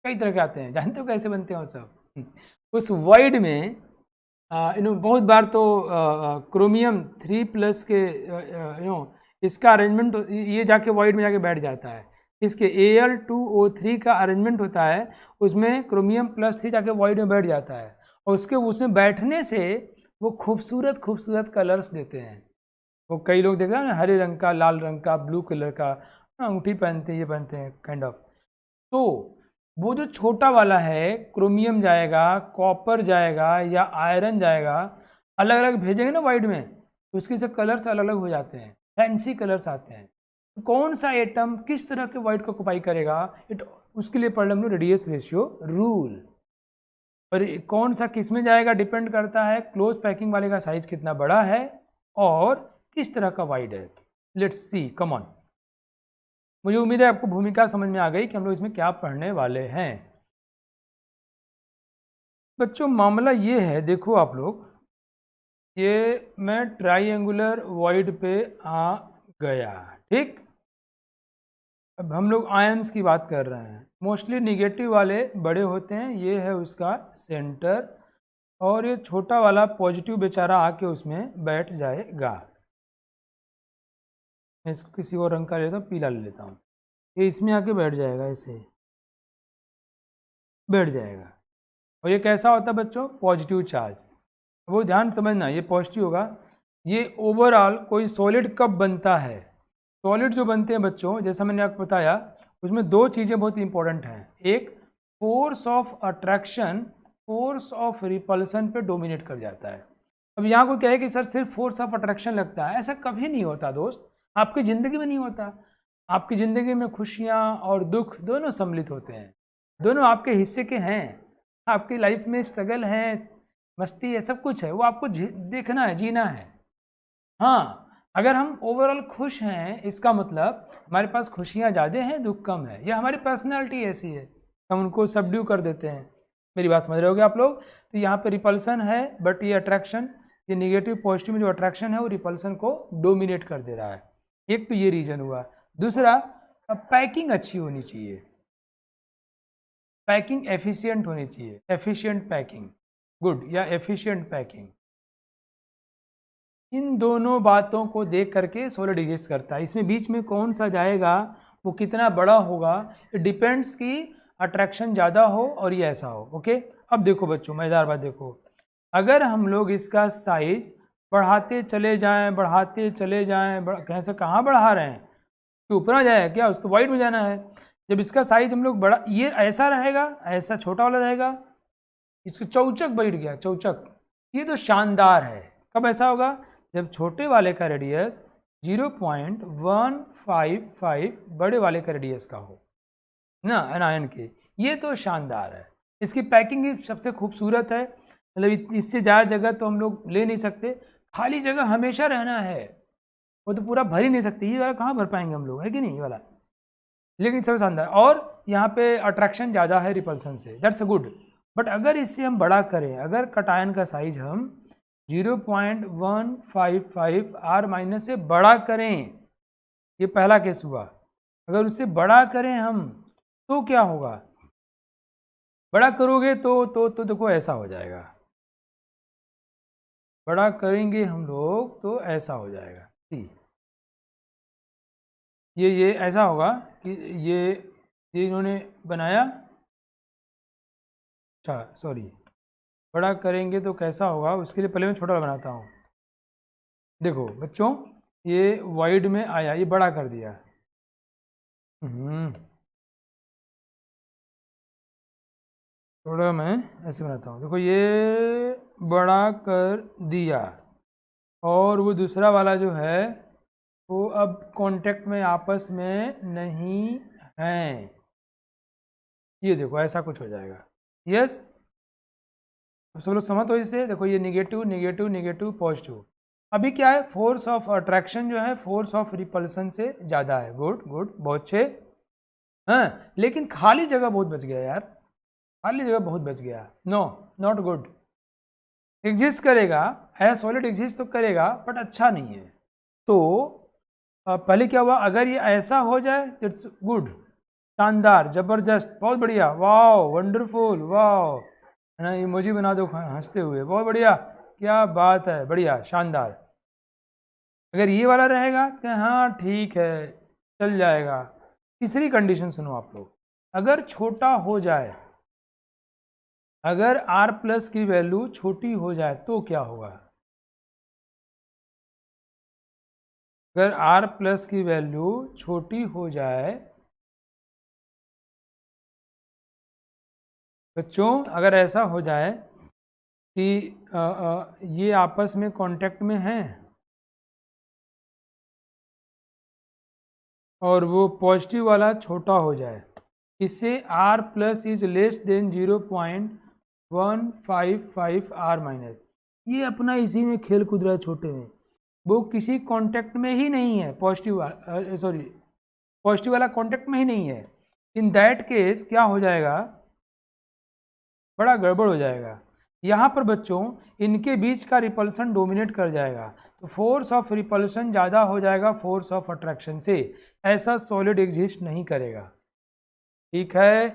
कई तरह के आते हैं। जानते हो कैसे बनते हैं वो सब? उस वॉइड में बहुत बार तो क्रोमियम 3+ के इसका अरेंजमेंट ये जाके वॉइड में जाके बैठ जाता है। इसके Al2O3 का अरेंजमेंट होता है, उसमें क्रोमियम +3 जाके वॉइड में बैठ जाता है, और उसमें बैठने से वो खूबसूरत खूबसूरत कलर्स देते हैं। वो कई लोग देखते हैं ना, हरे रंग का, लाल रंग का, ब्लू कलर का अंगूठी पहनते हैं, ये पहनते हैं काइंड ऑफ। तो वो जो छोटा वाला है, क्रोमियम जाएगा, कॉपर जाएगा या आयरन जाएगा, अलग अलग भेजेंगे ना वाइड में, तो उसके से कलर्स अलग अलग हो जाते हैं, फैंसी कलर्स आते हैं। तो कौन सा एटम किस तरह के वाइड को ऑक्युपाई करेगा, उसके लिए पढ़ लेंगे रेडियस रेशियो रूल। और कौन सा किस में जाएगा डिपेंड करता है क्लोज पैकिंग वाले का साइज कितना बड़ा है और किस तरह का वाइड है। Let's see, come on. मुझे उम्मीद है आपको भूमिका समझ में आ गई कि हम लोग इसमें क्या पढ़ने वाले हैं। बच्चों मामला ये है, देखो आप लोग, ये मैं ट्राइएंगुलर वॉइड पे आ गया, ठीक। अब हम लोग आयंस की बात कर रहे हैं, मोस्टली निगेटिव वाले बड़े होते हैं, ये है उसका सेंटर, और ये छोटा वाला पॉजिटिव बेचारा आके उसमें बैठ जाएगा। मैं इसको किसी और रंग का लेता हूँ, पीला ले लेता हूँ, ये इसमें आके बैठ जाएगा, ऐसे बैठ जाएगा। और ये कैसा होता है बच्चों? Positive charge. वो ध्यान समझना, ये पॉजिटिव होगा। ये ओवरऑल कोई सॉलिड कब बनता है? सॉलिड जो बनते हैं बच्चों, जैसा मैंने आपको बताया, उसमें दो चीज़ें बहुत इंपॉर्टेंट हैं। एक, force of attraction force of repulsion पे डोमिनेट कर जाता है। अब यहाँ कोई कहे कि सर सिर्फ फोर्स ऑफ अट्रैक्शन लगता है, ऐसा कभी नहीं होता दोस्त, आपकी ज़िंदगी में नहीं होता। आपकी ज़िंदगी में खुशियाँ और दुख दोनों सम्मिलित होते हैं, दोनों आपके हिस्से के हैं। आपकी लाइफ में स्ट्रगल है, मस्ती है, सब कुछ है, वो आपको देखना है, जीना है। हाँ, अगर हम ओवरऑल खुश हैं, इसका मतलब हमारे पास खुशियाँ ज़्यादा हैं, दुख कम है, या हमारी पर्सनैलिटी ऐसी है, हम उनको सबड्यू कर देते हैं। मेरी बात समझ रहे होगे आप लोग? तो यहाँ पे रिपल्सन है, बट ये अट्रैक्शन, ये निगेटिव पॉजिटिव में जो अट्रैक्शन है वो रिपल्सन को डोमिनेट कर दे रहा है। एक तो ये रीजन हुआ। दूसरा, पैकिंग अच्छी होनी चाहिए, पैकिंग एफिशिएंट होनी चाहिए, एफिशिएंट पैकिंग, गुड या एफिशिएंट पैकिंग। इन दोनों बातों को देख करके सॉलिड एग्जिस्ट करता है। इसमें बीच में कौन सा जाएगा, वो कितना बड़ा होगा, इट डिपेंड्स कि अट्रैक्शन ज़्यादा हो और ये ऐसा हो। ओके, अब देखो बच्चों, मज़ेदार बात देखो, अगर हम लोग इसका साइज बढ़ाते चले जाएं, बढ़ाते चले जाएं, कैसे, कहाँ बढ़ा रहे हैं कि ऊपर आ जाए क्या, उसको वाइड में जाना है। जब इसका साइज हम लोग बड़ा, ये ऐसा रहेगा, ऐसा छोटा वाला रहेगा, इसको चौचक बैठ गया, चौचक, ये तो शानदार है। कब ऐसा होगा? जब छोटे वाले का रेडियस 0.155 बड़े वाले का रेडियस का हो ना, एनायन के। ये तो शानदार है। इसकी पैकिंग भी सबसे खूबसूरत है, मतलब इससे ज़्यादा जगह तो हम लोग ले नहीं सकते, खाली जगह हमेशा रहना है, वो तो पूरा भर ही नहीं सकते, ये वाला कहाँ भर पाएंगे हम लोग, है कि नहीं ये वाला। लेकिन सबसे शानदार, और यहाँ पे अट्रैक्शन ज़्यादा है रिपल्सन से, दैट्स गुड। बट अगर इससे हम बड़ा करें, अगर कटायन का साइज हम 0.155 R माइनस से बड़ा करें, ये पहला केस हुआ, अगर उससे बड़ा करें हम तो क्या होगा? बड़ा करोगे तो देखो ऐसा हो जाएगा, बड़ा करेंगे हम लोग तो ऐसा हो जाएगा। ये ऐसा होगा कि ये इन्होंने बनाया, अच्छा सॉरी, बड़ा करेंगे तो कैसा होगा, उसके लिए पहले मैं छोटा बनाता हूँ। देखो बच्चों, ये वाइड में आया, ये बड़ा कर दिया, थोड़ा मैं ऐसे बनाता हूँ। देखो ये बड़ा कर दिया, और वो दूसरा वाला जो है वो अब कांटेक्ट में आपस में नहीं हैं। ये देखो ऐसा कुछ हो जाएगा। यस, अब सब लोग समझ हो इससे। देखो ये निगेटिव निगेटिव निगेटिव पॉजिटिव। अभी क्या है, फोर्स ऑफ अट्रैक्शन जो है फोर्स ऑफ रिपल्सन से ज़्यादा है। गुड गुड, बहुत अच्छे। हाँ, लेकिन खाली जगह बहुत बच गया यार, खाली जगह बहुत बच गया। No, not good. एग्जिस्ट करेगा, है सॉलिड, एग्जिस्ट तो करेगा, बट अच्छा नहीं है। तो पहले क्या हुआ, अगर ये ऐसा हो जाए इट्स गुड, शानदार, जबरदस्त, बहुत बढ़िया, वाह वंडरफुल, वाह, है ना, इमोजी बना दो हंसते हुए, बहुत बढ़िया, क्या बात है, बढ़िया, शानदार। अगर ये वाला रहेगा तो हाँ ठीक है, चल जाएगा। तीसरी कंडीशन सुनो आप लोग, अगर छोटा हो जाए, अगर R प्लस की वैल्यू छोटी हो जाए तो क्या होगा? अगर R प्लस की वैल्यू छोटी हो जाए, बच्चों अगर ऐसा हो जाए कि ये आपस में कांटेक्ट में हैं और वो पॉजिटिव वाला छोटा हो जाए, इससे R plus is less than 0.155 R minus, ये अपना इसी में खेल कूद रहा है छोटे में, वो किसी कांटेक्ट में ही नहीं है, पॉजिटिव वाला कांटेक्ट में ही नहीं है। इन दैट केस क्या हो जाएगा, बड़ा गड़बड़ हो जाएगा। यहाँ पर बच्चों इनके बीच का रिपल्सन डोमिनेट कर जाएगा, तो फोर्स ऑफ रिपल्सन ज़्यादा हो जाएगा फोर्स ऑफ अट्रैक्शन से, ऐसा सॉलिड एग्जिस्ट नहीं करेगा। ठीक है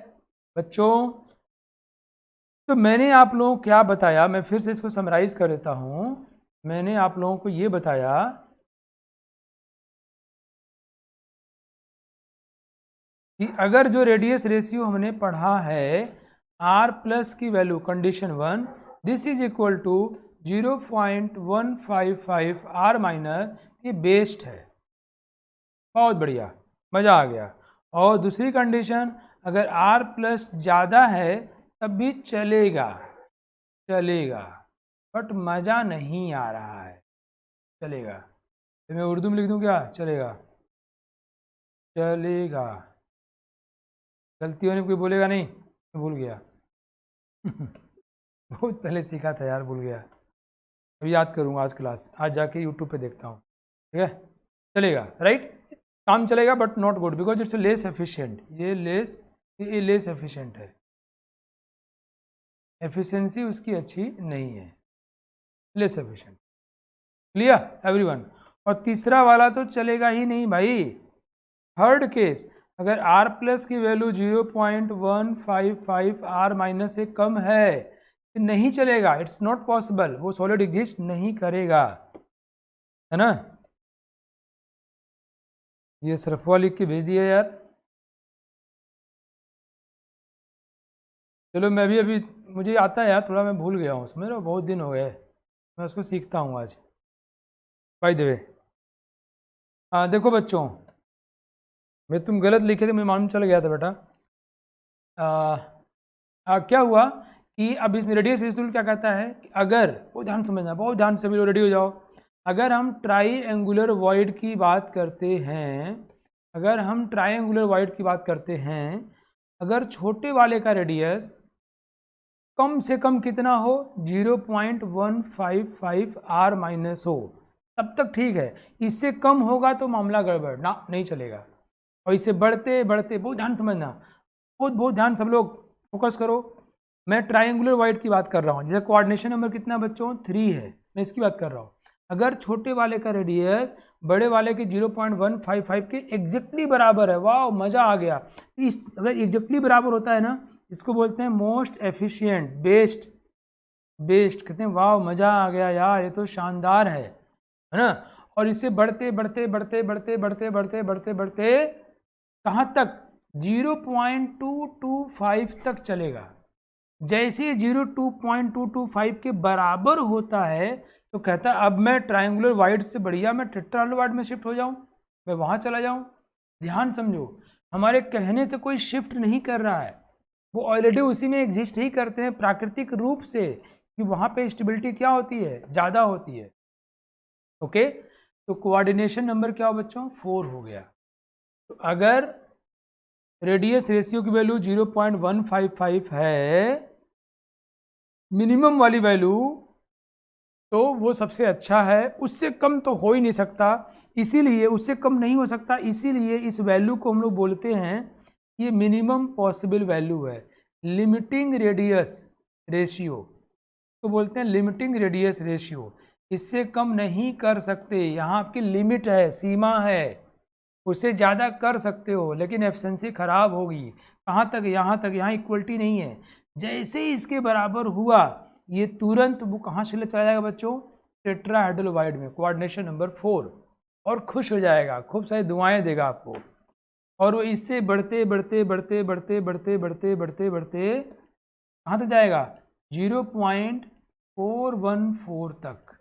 बच्चों, तो मैंने आप लोगों को क्या बताया, मैं फिर से इसको समराइज कर देता हूँ। मैंने आप लोगों को ये बताया कि अगर जो रेडियस रेशियो हमने पढ़ा है R प्लस की value condition 1, this is equal to 0.155 R minus, ये बेस्ट है, बहुत बढ़िया, मज़ा आ गया। और दूसरी कंडीशन, अगर R प्लस ज़्यादा है तब भी चलेगा, बट मज़ा नहीं आ रहा है, चलेगा। तो मैं उर्दू में लिख दूँ क्या, चलेगा, गलती होने कोई बोलेगा नहीं, मैं भूल गया बहुत पहले सीखा था यार, भूल गया, अभी याद करूँगा आज क्लास, आज जाके यूट्यूब पे देखता हूँ। ठीक है, चलेगा, राइट, काम चलेगा but not good because it's less efficient, ये लेस एफिशिएंट है, एफिशिएंसी उसकी अच्छी नहीं है, लेस एफिशिएंट। Clear everyone? और तीसरा वाला तो चलेगा ही नहीं भाई। थर्ड केस, अगर R प्लस की वैल्यू 0.155 R माइनस से कम है, नहीं चलेगा, इट्स नॉट पॉसिबल, वो सॉलिड एग्जिस्ट नहीं करेगा, है ना। ये सरफवा लिख के भेज दिया यार। चलो मैं भी अभी, मुझे आता है यार, थोड़ा मैं भूल गया हूँ, समझ लो, बहुत दिन हो गए, मैं उसको सीखता हूँ आज। बाय द वे, देखो बच्चों, मैं तुम गलत लिखे थे, मैं मालूम चल गया था बेटा। क्या हुआ कि अब इसमें रेडियस रेशियो क्या कहता है कि अगर, बहुत ध्यान समझना, बहुत ध्यान से भी रेडी हो जाओ, अगर हम ट्राईएंगुलर वॉइड की बात करते हैं, अगर हम ट्राईएंगुलर वॉइड की बात करते हैं, अगर छोटे वाले का रेडियस कम से कम कितना हो, 0.155 r माइनस हो, तब तक ठीक है। इससे कम होगा तो मामला गड़बड़ ना, नहीं चलेगा। और इससे बढ़ते बढ़ते, बहुत ध्यान समझना, बहुत ध्यान, सब लोग फोकस करो। मैं ट्राइंगुलर वॉइड की बात कर रहा हूँ, जैसे कोऑर्डिनेशन नंबर कितना बच्चों 3 है, मैं इसकी बात कर रहा हूँ। अगर छोटे वाले का रेडियस बड़े वाले के 0.155 के एग्जैक्टली बराबर है, वाह मज़ा आ गया। इस अगर एग्जैक्टली बराबर होता है ना, इसको बोलते हैं मोस्ट एफिशिएंट, बेस्ट कहते हैं। वाह मज़ा आ गया यार, ये तो शानदार है ना। और इससे बढ़ते बढ़ते बढ़ते बढ़ते बढ़ते बढ़ते बढ़ते बढ़ते कहाँ तक, 0.225 तक चलेगा। जैसे 0.225 के बराबर होता है तो कहता है अब मैं ट्रायंगुलर वाइड से बढ़िया मैं टेट्राहेड्रल वाइड में शिफ्ट हो जाऊं, मैं वहां चला जाऊं। ध्यान समझो, हमारे कहने से कोई शिफ्ट नहीं कर रहा है, वो ऑलरेडी उसी में एग्जिस्ट ही करते हैं प्राकृतिक रूप से, कि वहां पे स्टेबिलिटी क्या होती है, ज़्यादा होती है। ओके, तो कोऑर्डिनेशन नंबर क्या हो बच्चों, 4 हो गया। तो अगर रेडियस रेशियो की वैल्यू 0.155 है, मिनिमम वाली वैल्यू, तो वो सबसे अच्छा है। उससे कम तो हो ही नहीं सकता, इसीलिए उससे कम नहीं हो सकता, इसीलिए इस वैल्यू को हम लोग बोलते हैं ये मिनिमम पॉसिबल वैल्यू है, लिमिटिंग रेडियस रेशियो। तो बोलते हैं लिमिटिंग रेडियस रेशियो, इससे कम नहीं कर सकते, यहाँ आपकी लिमिट है, सीमा है, उससे ज़्यादा कर सकते हो लेकिन एफिशिएंसी खराब होगी। कहाँ तक, यहाँ तक, यहाँ इक्वलिटी नहीं है। जैसे ही इसके बराबर हुआ ये तुरंत वो कहाँ से चला जाएगा बच्चों, टेट्राहेड्रल वाइड में, कोऑर्डिनेशन नंबर 4, और खुश हो जाएगा, खूब सारी दुआएं देगा आपको। और वो इससे बढ़ते बढ़ते बढ़ते बढ़ते बढ़ते बढ़ते बढ़ते बढ़ते कहाँ तक जाएगा, 0.414 तक,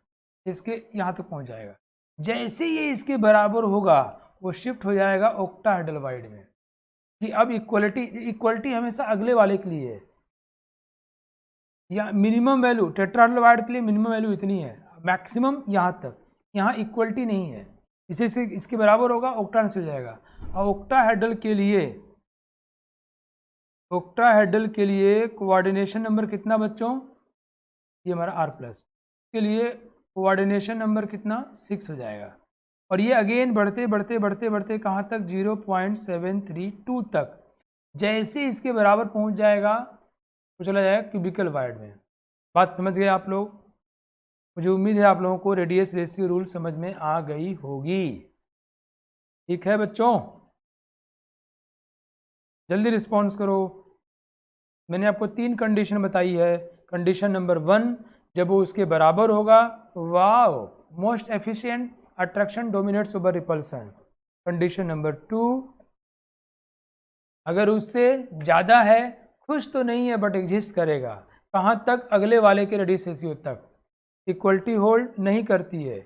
इसके यहाँ तक पहुँच जाएगा। जैसे ये इसके बराबर होगा वो शिफ्ट हो जाएगा ऑक्टाहेड्रल वाइड में, कि अब इक्वलिटी हमेशा अगले वाले के लिए है। या मिनिमम वैल्यू टेट्राहेड्रल वाइड के लिए मिनिमम वैल्यू इतनी है, मैक्सिमम यहाँ तक, यहाँ इक्वलिटी नहीं है, इसे इसके बराबर होगा ऑक्टा से हो जाएगा। और ऑक्टाहेड्रल के लिए कोऑर्डिनेशन नंबर कितना बच्चों, ये हमारा R+, के लिए कोऑर्डिनेशन नंबर कितना 6 हो जाएगा। और ये अगेन बढ़ते बढ़ते बढ़ते बढ़ते कहाँ तक, 0.732 तक। जैसे इसके बराबर पहुँच जाएगा तो चला जाएगा क्यूबिकल वाइड में। बात समझ गए आप लोग? मुझे उम्मीद है आप लोगों को रेडियस रेशियो रूल समझ में आ गई होगी। ठीक है बच्चों, जल्दी रिस्पॉन्स करो। मैंने आपको 3 कंडीशन बताई है। कंडीशन नंबर 1, जब वो उसके बराबर होगा, wow most efficient, attraction dominates over repulsion. Condition number 2, अगर उससे ज़्यादा है, खुश तो नहीं है बट एग्जिस्ट करेगा, कहाँ तक, अगले वाले के रेडियस रेशियो तक, इक्वलिटी होल्ड नहीं करती है।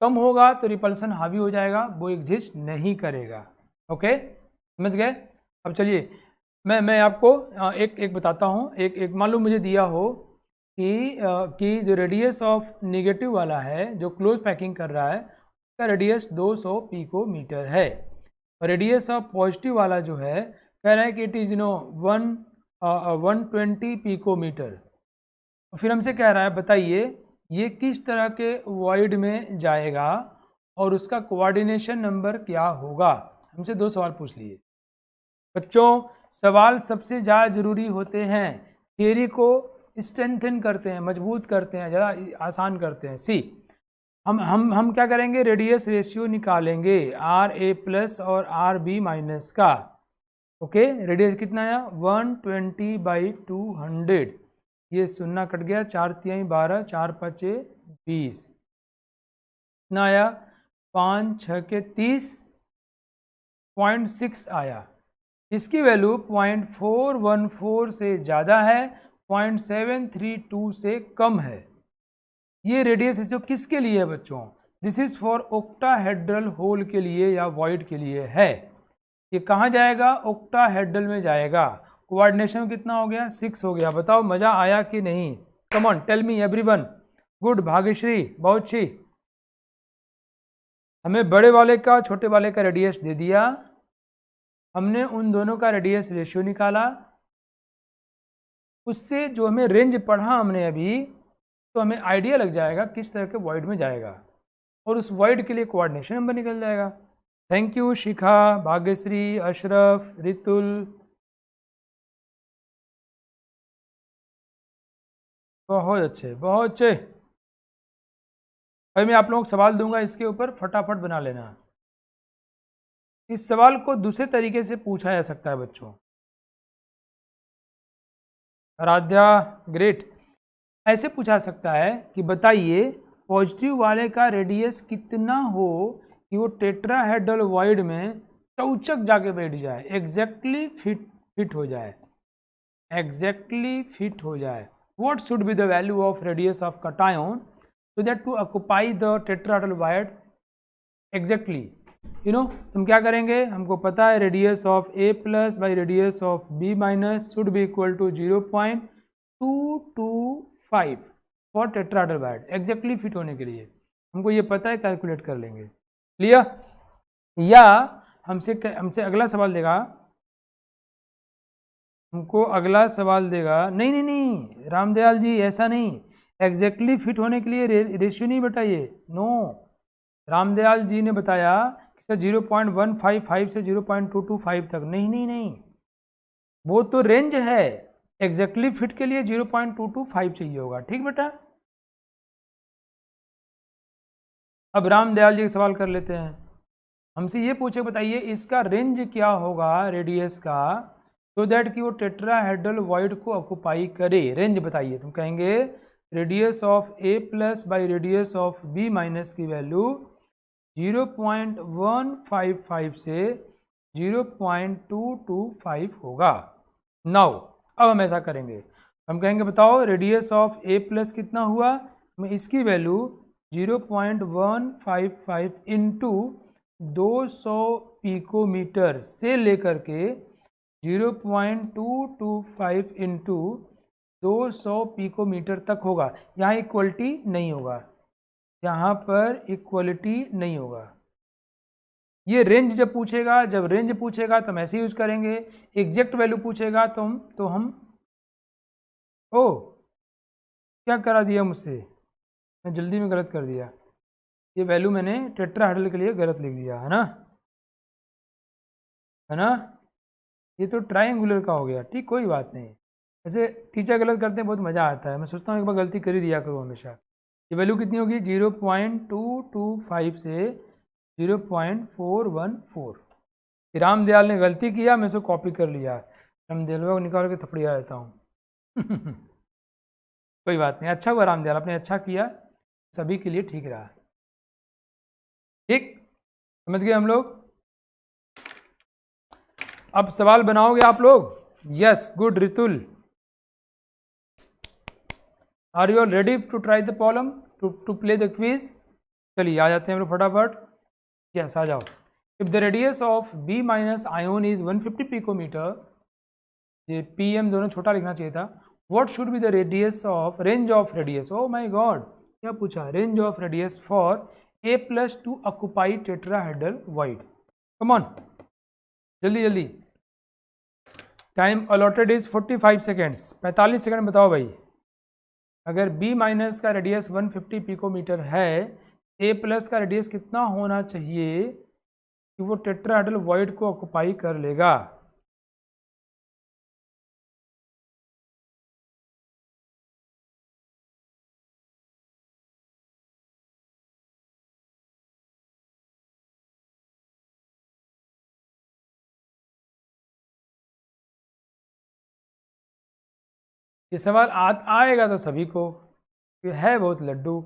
कम होगा तो रिपल्सन हावी हो जाएगा, वो एग्जिस्ट नहीं करेगा। ओके, समझ गए? अब चलिए मैं आपको एक बताता हूँ। एक मान लो मुझे दिया हो कि जो रेडियस ऑफ नेगेटिव वाला है, जो क्लोज पैकिंग कर रहा है, उसका रेडियस 200 पिकोमीटर है। और रेडियस ऑफ पॉजिटिव वाला जो है कह रहा है कि इट इज़ 120 पिकोमीटर। फिर हमसे कह रहा है बताइए ये किस तरह के वॉइड में जाएगा और उसका कोऑर्डिनेशन नंबर क्या होगा। हमसे 2 सवाल पूछ लिए बच्चों। सवाल सबसे ज़्यादा ज़रूरी होते हैं, थियरी को स्ट्रेंथन करते हैं, मजबूत करते हैं, ज़्यादा आसान करते हैं। सी हम क्या करेंगे, रेडियस रेशियो निकालेंगे RA+ और RB- का। ओके, रेडियस कितना आया, 120/200। ये 0 कट गया, 4 तिहाई 12, 4 5 20, कितना आया, 5 6 के 30.6 आया। इसकी वैल्यू 0.414 से ज़्यादा है, 0.732 से कम है। ये रेडियस रेशियो किसके लिए है बच्चों, this is for octahedral hole के लिए या वॉइड के लिए है। ये कहाँ जाएगा? ओक्टाहेड्रल में जाएगा। कोऑर्डिनेशन में कितना हो गया? 6 हो गया। बताओ मजा आया कि नहीं? Come on tell me everyone. Good Bhagyashree, बहुत अच्छी। हमें बड़े वाले का छोटे वाले का रेडियस दे दिया, हमने उन दोनों का रेडियस रेशियो निकाला, उससे जो हमें रेंज पढ़ा हमने अभी, तो हमें आइडिया लग जाएगा किस तरह के वॉइड में जाएगा, और उस वॉइड के लिए कोऑर्डिनेशन नंबर निकल जाएगा। थैंक यू शिखा, भाग्यश्री, अशरफ, रितुल। बहुत अच्छे, बहुत अच्छे। अभी मैं आप लोगों को सवाल दूंगा, इसके ऊपर फटाफट बना लेना। इस सवाल को दूसरे तरीके से पूछा जा सकता है बच्चों। आराध्या, ग्रेट। ऐसे पूछा सकता है कि बताइए पॉजिटिव वाले का रेडियस कितना हो कि वो टेट्राहेड्रल वॉइड में चौचक जाके बैठ जाए, एग्जैक्टली फिट हो जाए, एग्जैक्टली फिट हो जाए। What should be the value of radius of cation so that to occupy the tetrahedral void exactly. तुम क्या करेंगे? हमको पता है radius of A plus by radius of B minus should be equal to 0.225 for tetrahedral void, exactly fit होने के लिए हमको ये पता है, कैलकुलेट कर लेंगे। लिया? या हमसे अगला सवाल देगा, हमको अगला सवाल देगा, नहीं नहीं नहीं रामदयाल जी ऐसा नहीं, एग्जैक्टली फिट होने के लिए रेशियो नहीं बताइए, नो। रामदयाल जी ने बताया कि सर 0.155 से 0.225 तक, नहीं नहीं नहीं, वो तो रेंज है, एग्जैक्टली फिट के लिए 0.225 चाहिए होगा। ठीक बेटा? अब रामदयाल जी का सवाल कर लेते हैं। हमसे ये पूछे बताइए इसका रेंज क्या होगा रेडियस का, सो दैट कि वो टेट्राहेड्रल वॉइड को ऑक्युपाई करे। रेंज बताइए। तुम कहेंगे radius of A plus by radius of B minus की वैल्यू 0.155 से 0.225 होगा। नाउ अब हम ऐसा करेंगे, हम कहेंगे बताओ रेडियस ऑफ ए प्लस कितना हुआ, मैं इसकी वैल्यू 0.155 इंटू 200 पिकोमीटर से लेकर के 0.225 इंटू 200 पिकोमीटर तक होगा। यहाँ इक्वलिटी नहीं होगा, यहाँ पर इक्वलिटी नहीं होगा। ये रेंज जब पूछेगा, जब रेंज पूछेगा तो हम ऐसे यूज करेंगे, एग्जैक्ट वैल्यू पूछेगा तो हम ओ क्या करा दिया मुझसे, मैं जल्दी में गलत कर दिया, ये वैल्यू मैंने टेट्राहेड्रल के लिए गलत लिख दिया है ना, है ना? ये तो ट्रायंगुलर का हो गया। ठीक, कोई बात नहीं, ऐसे टीचर गलत करते हैं बहुत मज़ा आता है, मैं सोचता हूँ एक बार गलती कर ही दिया करूँ हमेशा। ये वैल्यू कितनी होगी? 0.225 से 0.414। रामदयाल ने गलती किया, मैं इसको कॉपी कर लिया, रामदयाल को निकाल के थपड़िया देता हूँ। कोई बात नहीं, अच्छा हुआ रामदयाल, आपने अच्छा किया, सभी के लिए ठीक रहा। ठीक, समझ गए हम लोग? अब सवाल बनाओगे आप लोग? Yes, good Ritul. Are you all ready to try the problem, to play the quiz? चलिए आ जाते हैं हम लोग फटाफट। यस, आ जाओ। If the radius of B minus ion is 150 picometer, ये पी एम दोनों छोटा लिखना चाहिए था। What should be the radius of range of radius, oh my god क्या पूछा, range of radius for A plus to occupy tetrahedral void. Come on जल्दी जल्दी, time allotted is 45 seconds, 45 second बताओ भाई। अगर बी माइनस का रेडियस 150 पिकोमीटर है, ए प्लस का रेडियस कितना होना चाहिए कि वो टेट्राहेड्रल वॉइड को ऑक्युपाई कर लेगा? ये सवाल आएगा तो सभी को, ये है बहुत लड्डू।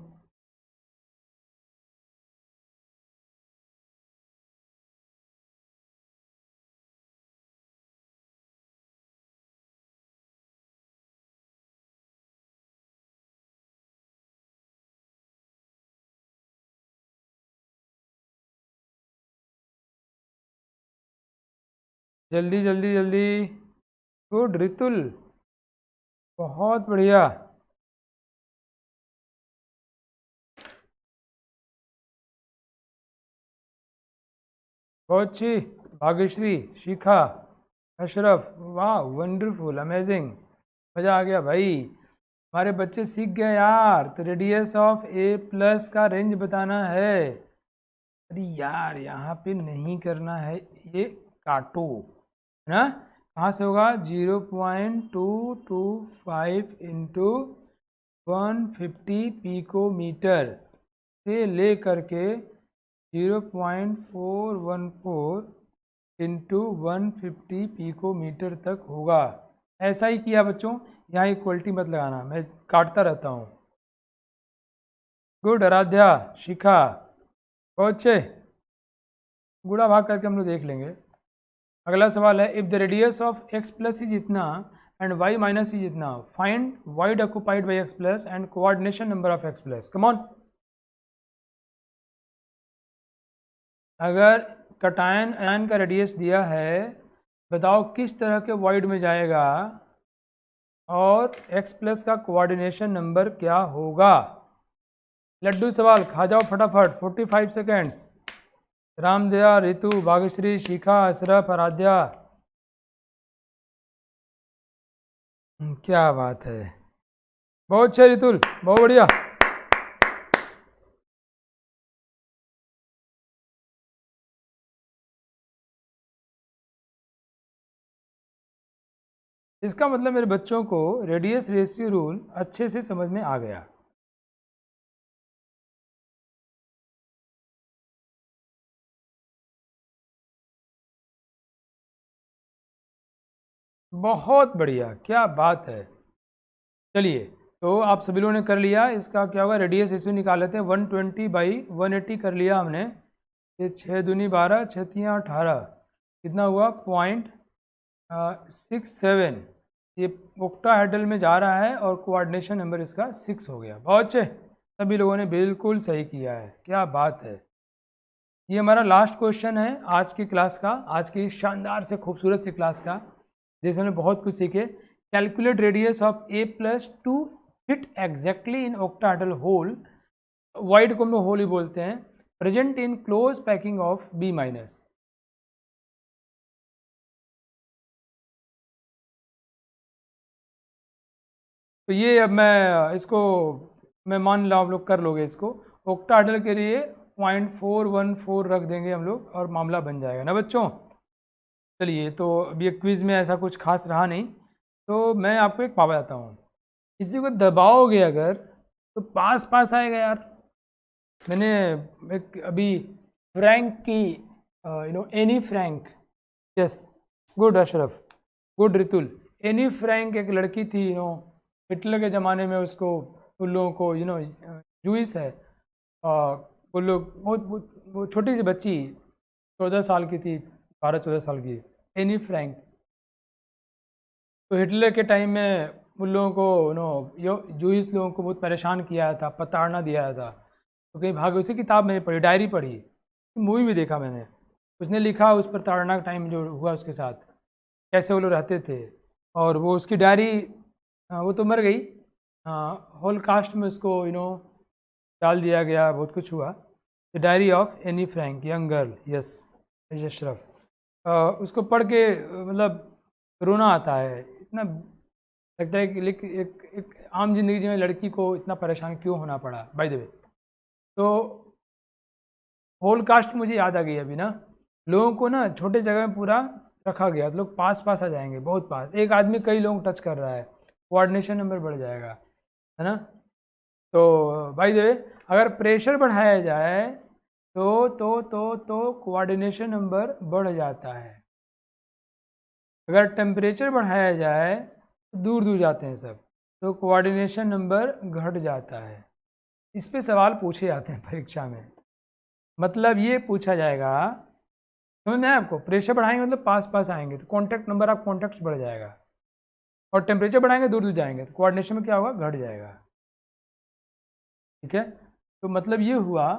जल्दी जल्दी जल्दी। गुड रितुल, बहुत बढ़िया। बहुत अच्छी। भाग्यश्री, शिखा, अशरफ, वाह वंडरफुल, अमेजिंग, मज़ा आ गया भाई। हमारे बच्चे सीख गए यार। तो रेडियस ऑफ ए प्लस का रेंज बताना है। अरे यार यहाँ पे नहीं करना है, ये काटो, है ना। कहाँ से होगा? 0.225 इंटू 150 पिकोमीटर से ले करके 0.414 इंटू 150 पिकोमीटर तक होगा। ऐसा ही किया बच्चों, यहाँ इक्वलिटी मत लगाना, मैं काटता रहता हूँ। गुड आराध्या, शिखा, बहुत अच्छे। गुड़ा भाग करके हम लोग देख लेंगे। अगला सवाल है, if the radius of x plus is इतना एंड वाई माइनस इज इतना, find wide occupied by x plus and coordination number of x plus. Come on. अगर कटायन आयन का रेडियस दिया है, बताओ किस तरह के वॉइड में जाएगा और x प्लस का कोऑर्डिनेशन नंबर क्या होगा। लड्डू सवाल खा जाओ फटाफट, 45 सेकेंड्स। रामदया, रितु, भाग्यश्री, शिखा, अशरफ, आराध्या। क्या बात है, बहुत अच्छा रितुल, बहुत बढ़िया। इसका मतलब मेरे बच्चों को रेडियस रेशियो रूल अच्छे से समझ में आ गया। बहुत बढ़िया, क्या बात है। चलिए, तो आप सभी लोगों ने कर लिया। इसका क्या होगा, रेडियस रेशियो निकाल लेते हैं। 120/180 कर लिया हमने। ये 6 दूनी 12, 6 तियाँ 18, कितना हुआ? 0.67। ये ओक्टाहेड्रल में जा रहा है और कोऑर्डिनेशन नंबर इसका 6 हो गया। बहुत अच्छे, सभी लोगों ने बिल्कुल सही किया है, क्या बात है। ये हमारा लास्ट क्वेश्चन है आज की क्लास का, आज की शानदार से खूबसूरत सी क्लास का, जिसमें हमने बहुत कुछ सीखे। Calculate radius of A plus to fit exactly in octahedral hole, void को हम लोग होल ही बोलते हैं, present in close packing of B minus. तो ये अब मैं मान लो आप लोग कर लोगे इसको। ऑक्टाहेड्रल के लिए 0.414 रख देंगे हम लोग और मामला बन जाएगा ना बच्चों। चलिए, तो अब ये क्विज़ में ऐसा कुछ खास रहा नहीं, तो मैं आपको एक पावर बताता हूँ। इसी को दबाओगे अगर तो पास पास आएगा यार। मैंने एक अभी फ्रैंक की Anne Frank, yes, good Ashraf, good Ritul. Anne Frank एक लड़की थी, हिटलर के ज़माने में उसको, उन लोगों को जूइस है, वो लोग वो छोटी सी बच्ची 14 साल की थी, 12-14 साल की, एनी फ्रैंक। तो हिटलर के टाइम में उन लोगों को जूइस लोगों को बहुत परेशान किया था, प्रताड़ना दिया था। तो कहीं भाग उसी किताब मैंने पढ़ी, डायरी पढ़ी, मूवी भी देखा मैंने। उसने लिखा उस प्रताड़ना का टाइम जो हुआ उसके साथ, कैसे वो लोग रहते थे, और वो उसकी डायरी, वो तो मर गई, होल कास्ट में उसको डाल दिया गया, बहुत कुछ हुआ। The diary of Anne Frank, young girl, yes Ashraf. उसको पढ़ के मतलब रोना आता है, इतना लगता है कि एक आम जिंदगी में लड़की को इतना परेशान क्यों होना पड़ा, बाय द वे। तो होल कास्ट मुझे याद आ गई अभी ना। लोगों को ना छोटे जगह में पूरा रखा गया, तो लोग पास पास आ जाएंगे, बहुत पास। एक आदमी कई लोग टच कर रहा है, कोऑर्डिनेशन नंबर बढ़ जाएगा, है ना। तो बाय द वे, अगर प्रेशर बढ़ाया जाए तो कोऑर्डिनेशन नंबर बढ़ जाता है। अगर टेम्परेचर बढ़ाया जाए तो दूर दूर जाते हैं सब, तो कोऑर्डिनेशन नंबर घट जाता है। इस पे सवाल पूछे जाते हैं परीक्षा में। मतलब ये पूछा जाएगा, समझ में आया आपको? प्रेशर बढ़ाएंगे मतलब पास पास आएंगे तो कॉन्टैक्ट नंबर ऑफ कॉन्टैक्ट्स बढ़ जाएगा, और टेम्परेचर बढ़ाएंगे दूर दूर जाएंगे तो कोऑर्डिनेशन में क्या होगा? घट जाएगा। ठीक है, तो मतलब ये हुआ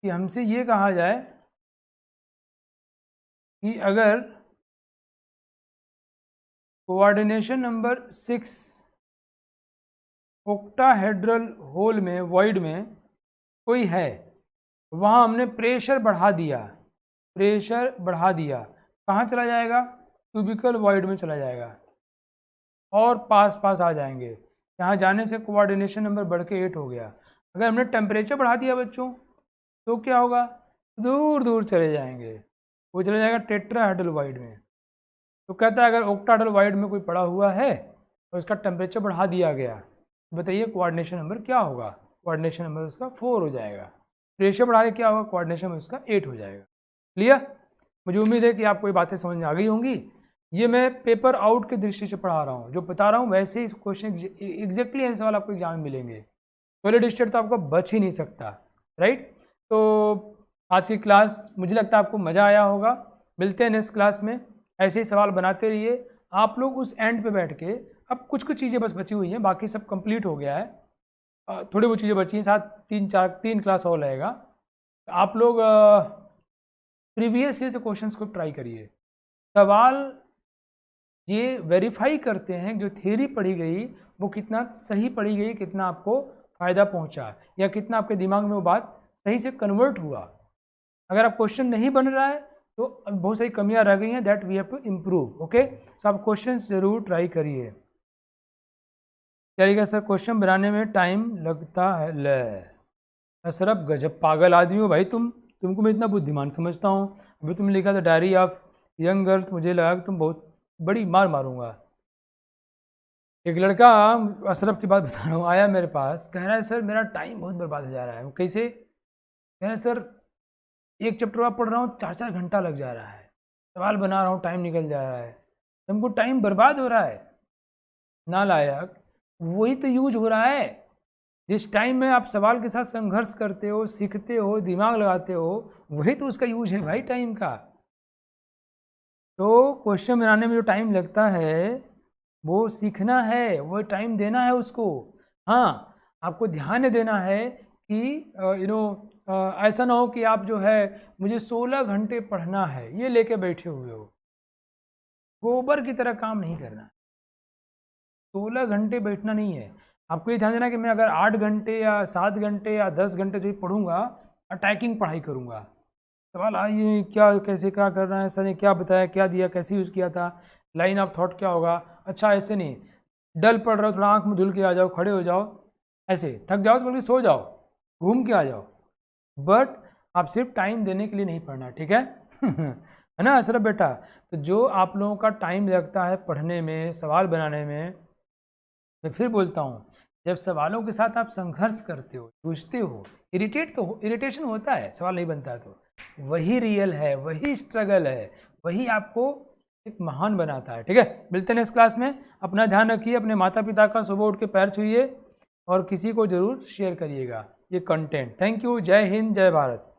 कि हमसे ये कहा जाए कि अगर कोऑर्डिनेशन नंबर 6 ओक्टाहेड्रल होल में वॉइड में कोई है, वहाँ हमने प्रेशर बढ़ा दिया, कहाँ चला जाएगा? क्यूबिकल वॉइड में चला जाएगा और पास आ जाएंगे। यहाँ जाने से कोऑर्डिनेशन नंबर बढ़ के 8 हो गया। अगर हमने टेम्परेचर बढ़ा दिया बच्चों तो क्या होगा? दूर चले जाएंगे, वो चला जाएगा टेट्राहेड्रल वॉइड में। तो कहता है अगर ऑक्टाहेड्रल वॉइड में कोई पड़ा हुआ है और उसका टेम्परेचर बढ़ा दिया गया, तो बताइए कोऑर्डिनेशन नंबर क्या होगा? कोऑर्डिनेशन नंबर उसका 4 हो जाएगा। प्रेशर बढ़ा के क्या होगा? कोऑर्डिनेशन नंबर उसका 8 हो जाएगा। क्लियर? मुझे उम्मीद है कि आपको ये बातें समझ में आ गई होंगी। ये मैं पेपर आउट की दृष्टि से पढ़ा रहा हूँ, जो बता रहा हूँ वैसे ही इस क्वेश्चन एग्जैक्टली ऐसे सवाल आपको एग्जाम में मिलेंगे। सॉलिड स्टेट तो आपको बच ही नहीं सकता, राइट? तो आज की क्लास मुझे लगता है आपको मज़ा आया होगा। मिलते हैं नेक्स्ट क्लास में, ऐसे ही सवाल बनाते रहिए। आप लोग उस एंड पे बैठ के, अब कुछ चीज़ें बस बची हुई हैं, बाकी सब कंप्लीट हो गया है। थोड़ी बहुत चीज़ें बची हैं, साथ 3 क्लास और रहेगा। आप लोग प्रीवियस ईयर से क्वेश्चंस को ट्राई करिए। सवाल ये वेरीफाई करते हैं जो थ्योरी पढ़ी गई वो कितना सही पढ़ी गई, कितना आपको फ़ायदा पहुंचा, या कितना आपके दिमाग में वो बात सही से कन्वर्ट हुआ। अगर आप क्वेश्चन नहीं बन रहा है तो बहुत सारी कमियां रह गई हैं, that we have to improve. Okay, so आप क्वेश्चन ज़रूर ट्राई करिए। क्या सर क्वेश्चन बनाने में टाइम लगता है? ले अशरफ, गजब पागल आदमी हो भाई तुमको मैं इतना बुद्धिमान समझता हूँ। अभी तुमने लिखा था डायरी ऑफ यंग गर्ल, तो मुझे लगा कि तुम बहुत बड़ी मार मारूंगा। एक लड़का, अशरफ की बात बता रहा हूँ, आया मेरे पास, कह रहा है सर मेरा टाइम बहुत बर्बाद हो जा रहा है। वो कैसे? कह रहा है सर एक चैप्टर आप पढ़ रहा हूँ 4 घंटा लग जा रहा है, सवाल बना रहा हूँ टाइम निकल जा रहा है, तुमको टाइम बर्बाद हो रहा है। नालायक, वही तो यूज हो रहा है। जिस टाइम में आप सवाल के साथ संघर्ष करते हो, सीखते हो, दिमाग लगाते हो, वही तो उसका यूज है भाई टाइम का। तो क्वेश्चन बनाने में जो टाइम लगता है वो सीखना है, वो टाइम देना है उसको। हाँ, आपको ध्यान देना है कि ऐसा ना हो कि आप जो है मुझे 16 घंटे पढ़ना है ये लेके बैठे हुए हो। गोबर की तरह काम नहीं करना, 16 घंटे बैठना नहीं है। आपको ये ध्यान देना कि मैं अगर 8 घंटे या 7 घंटे या 10 घंटे जो पढ़ूंगा, अटैकिंग पढ़ाई करूंगा। सवाल आइए क्या कैसे क्या कर रहा है, सर ने क्या बताया, क्या दिया, कैसे यूज़ किया था, लाइन ऑफ थॉट क्या होगा। अच्छा ऐसे नहीं, डल पढ़ रहा हो, थोड़ा आँख में धुल के आ जाओ, खड़े हो जाओ, ऐसे थक जाओ तो बल्कि सो जाओ, घूम के आ जाओ, बट आप सिर्फ टाइम देने के लिए नहीं पढ़ना, ठीक है? है ना अशरफ बेटा? तो जो आप लोगों का टाइम लगता है पढ़ने में, सवाल बनाने में, मैं फिर बोलता हूँ, जब सवालों के साथ आप संघर्ष करते हो, जूझते हो, इरिटेशन होता है, सवाल नहीं बनता तो वही रियल है, वही स्ट्रगल है, वही आपको एक महान बनाता है। ठीक है, मिलते हैं नेक्स्ट क्लास में। अपना ध्यान रखिए, अपने माता पिता का सुबह उठ के पैर छूइए और किसी को ज़रूर शेयर करिएगा ये कंटेंट। थैंक यू, जय हिंद, जय भारत।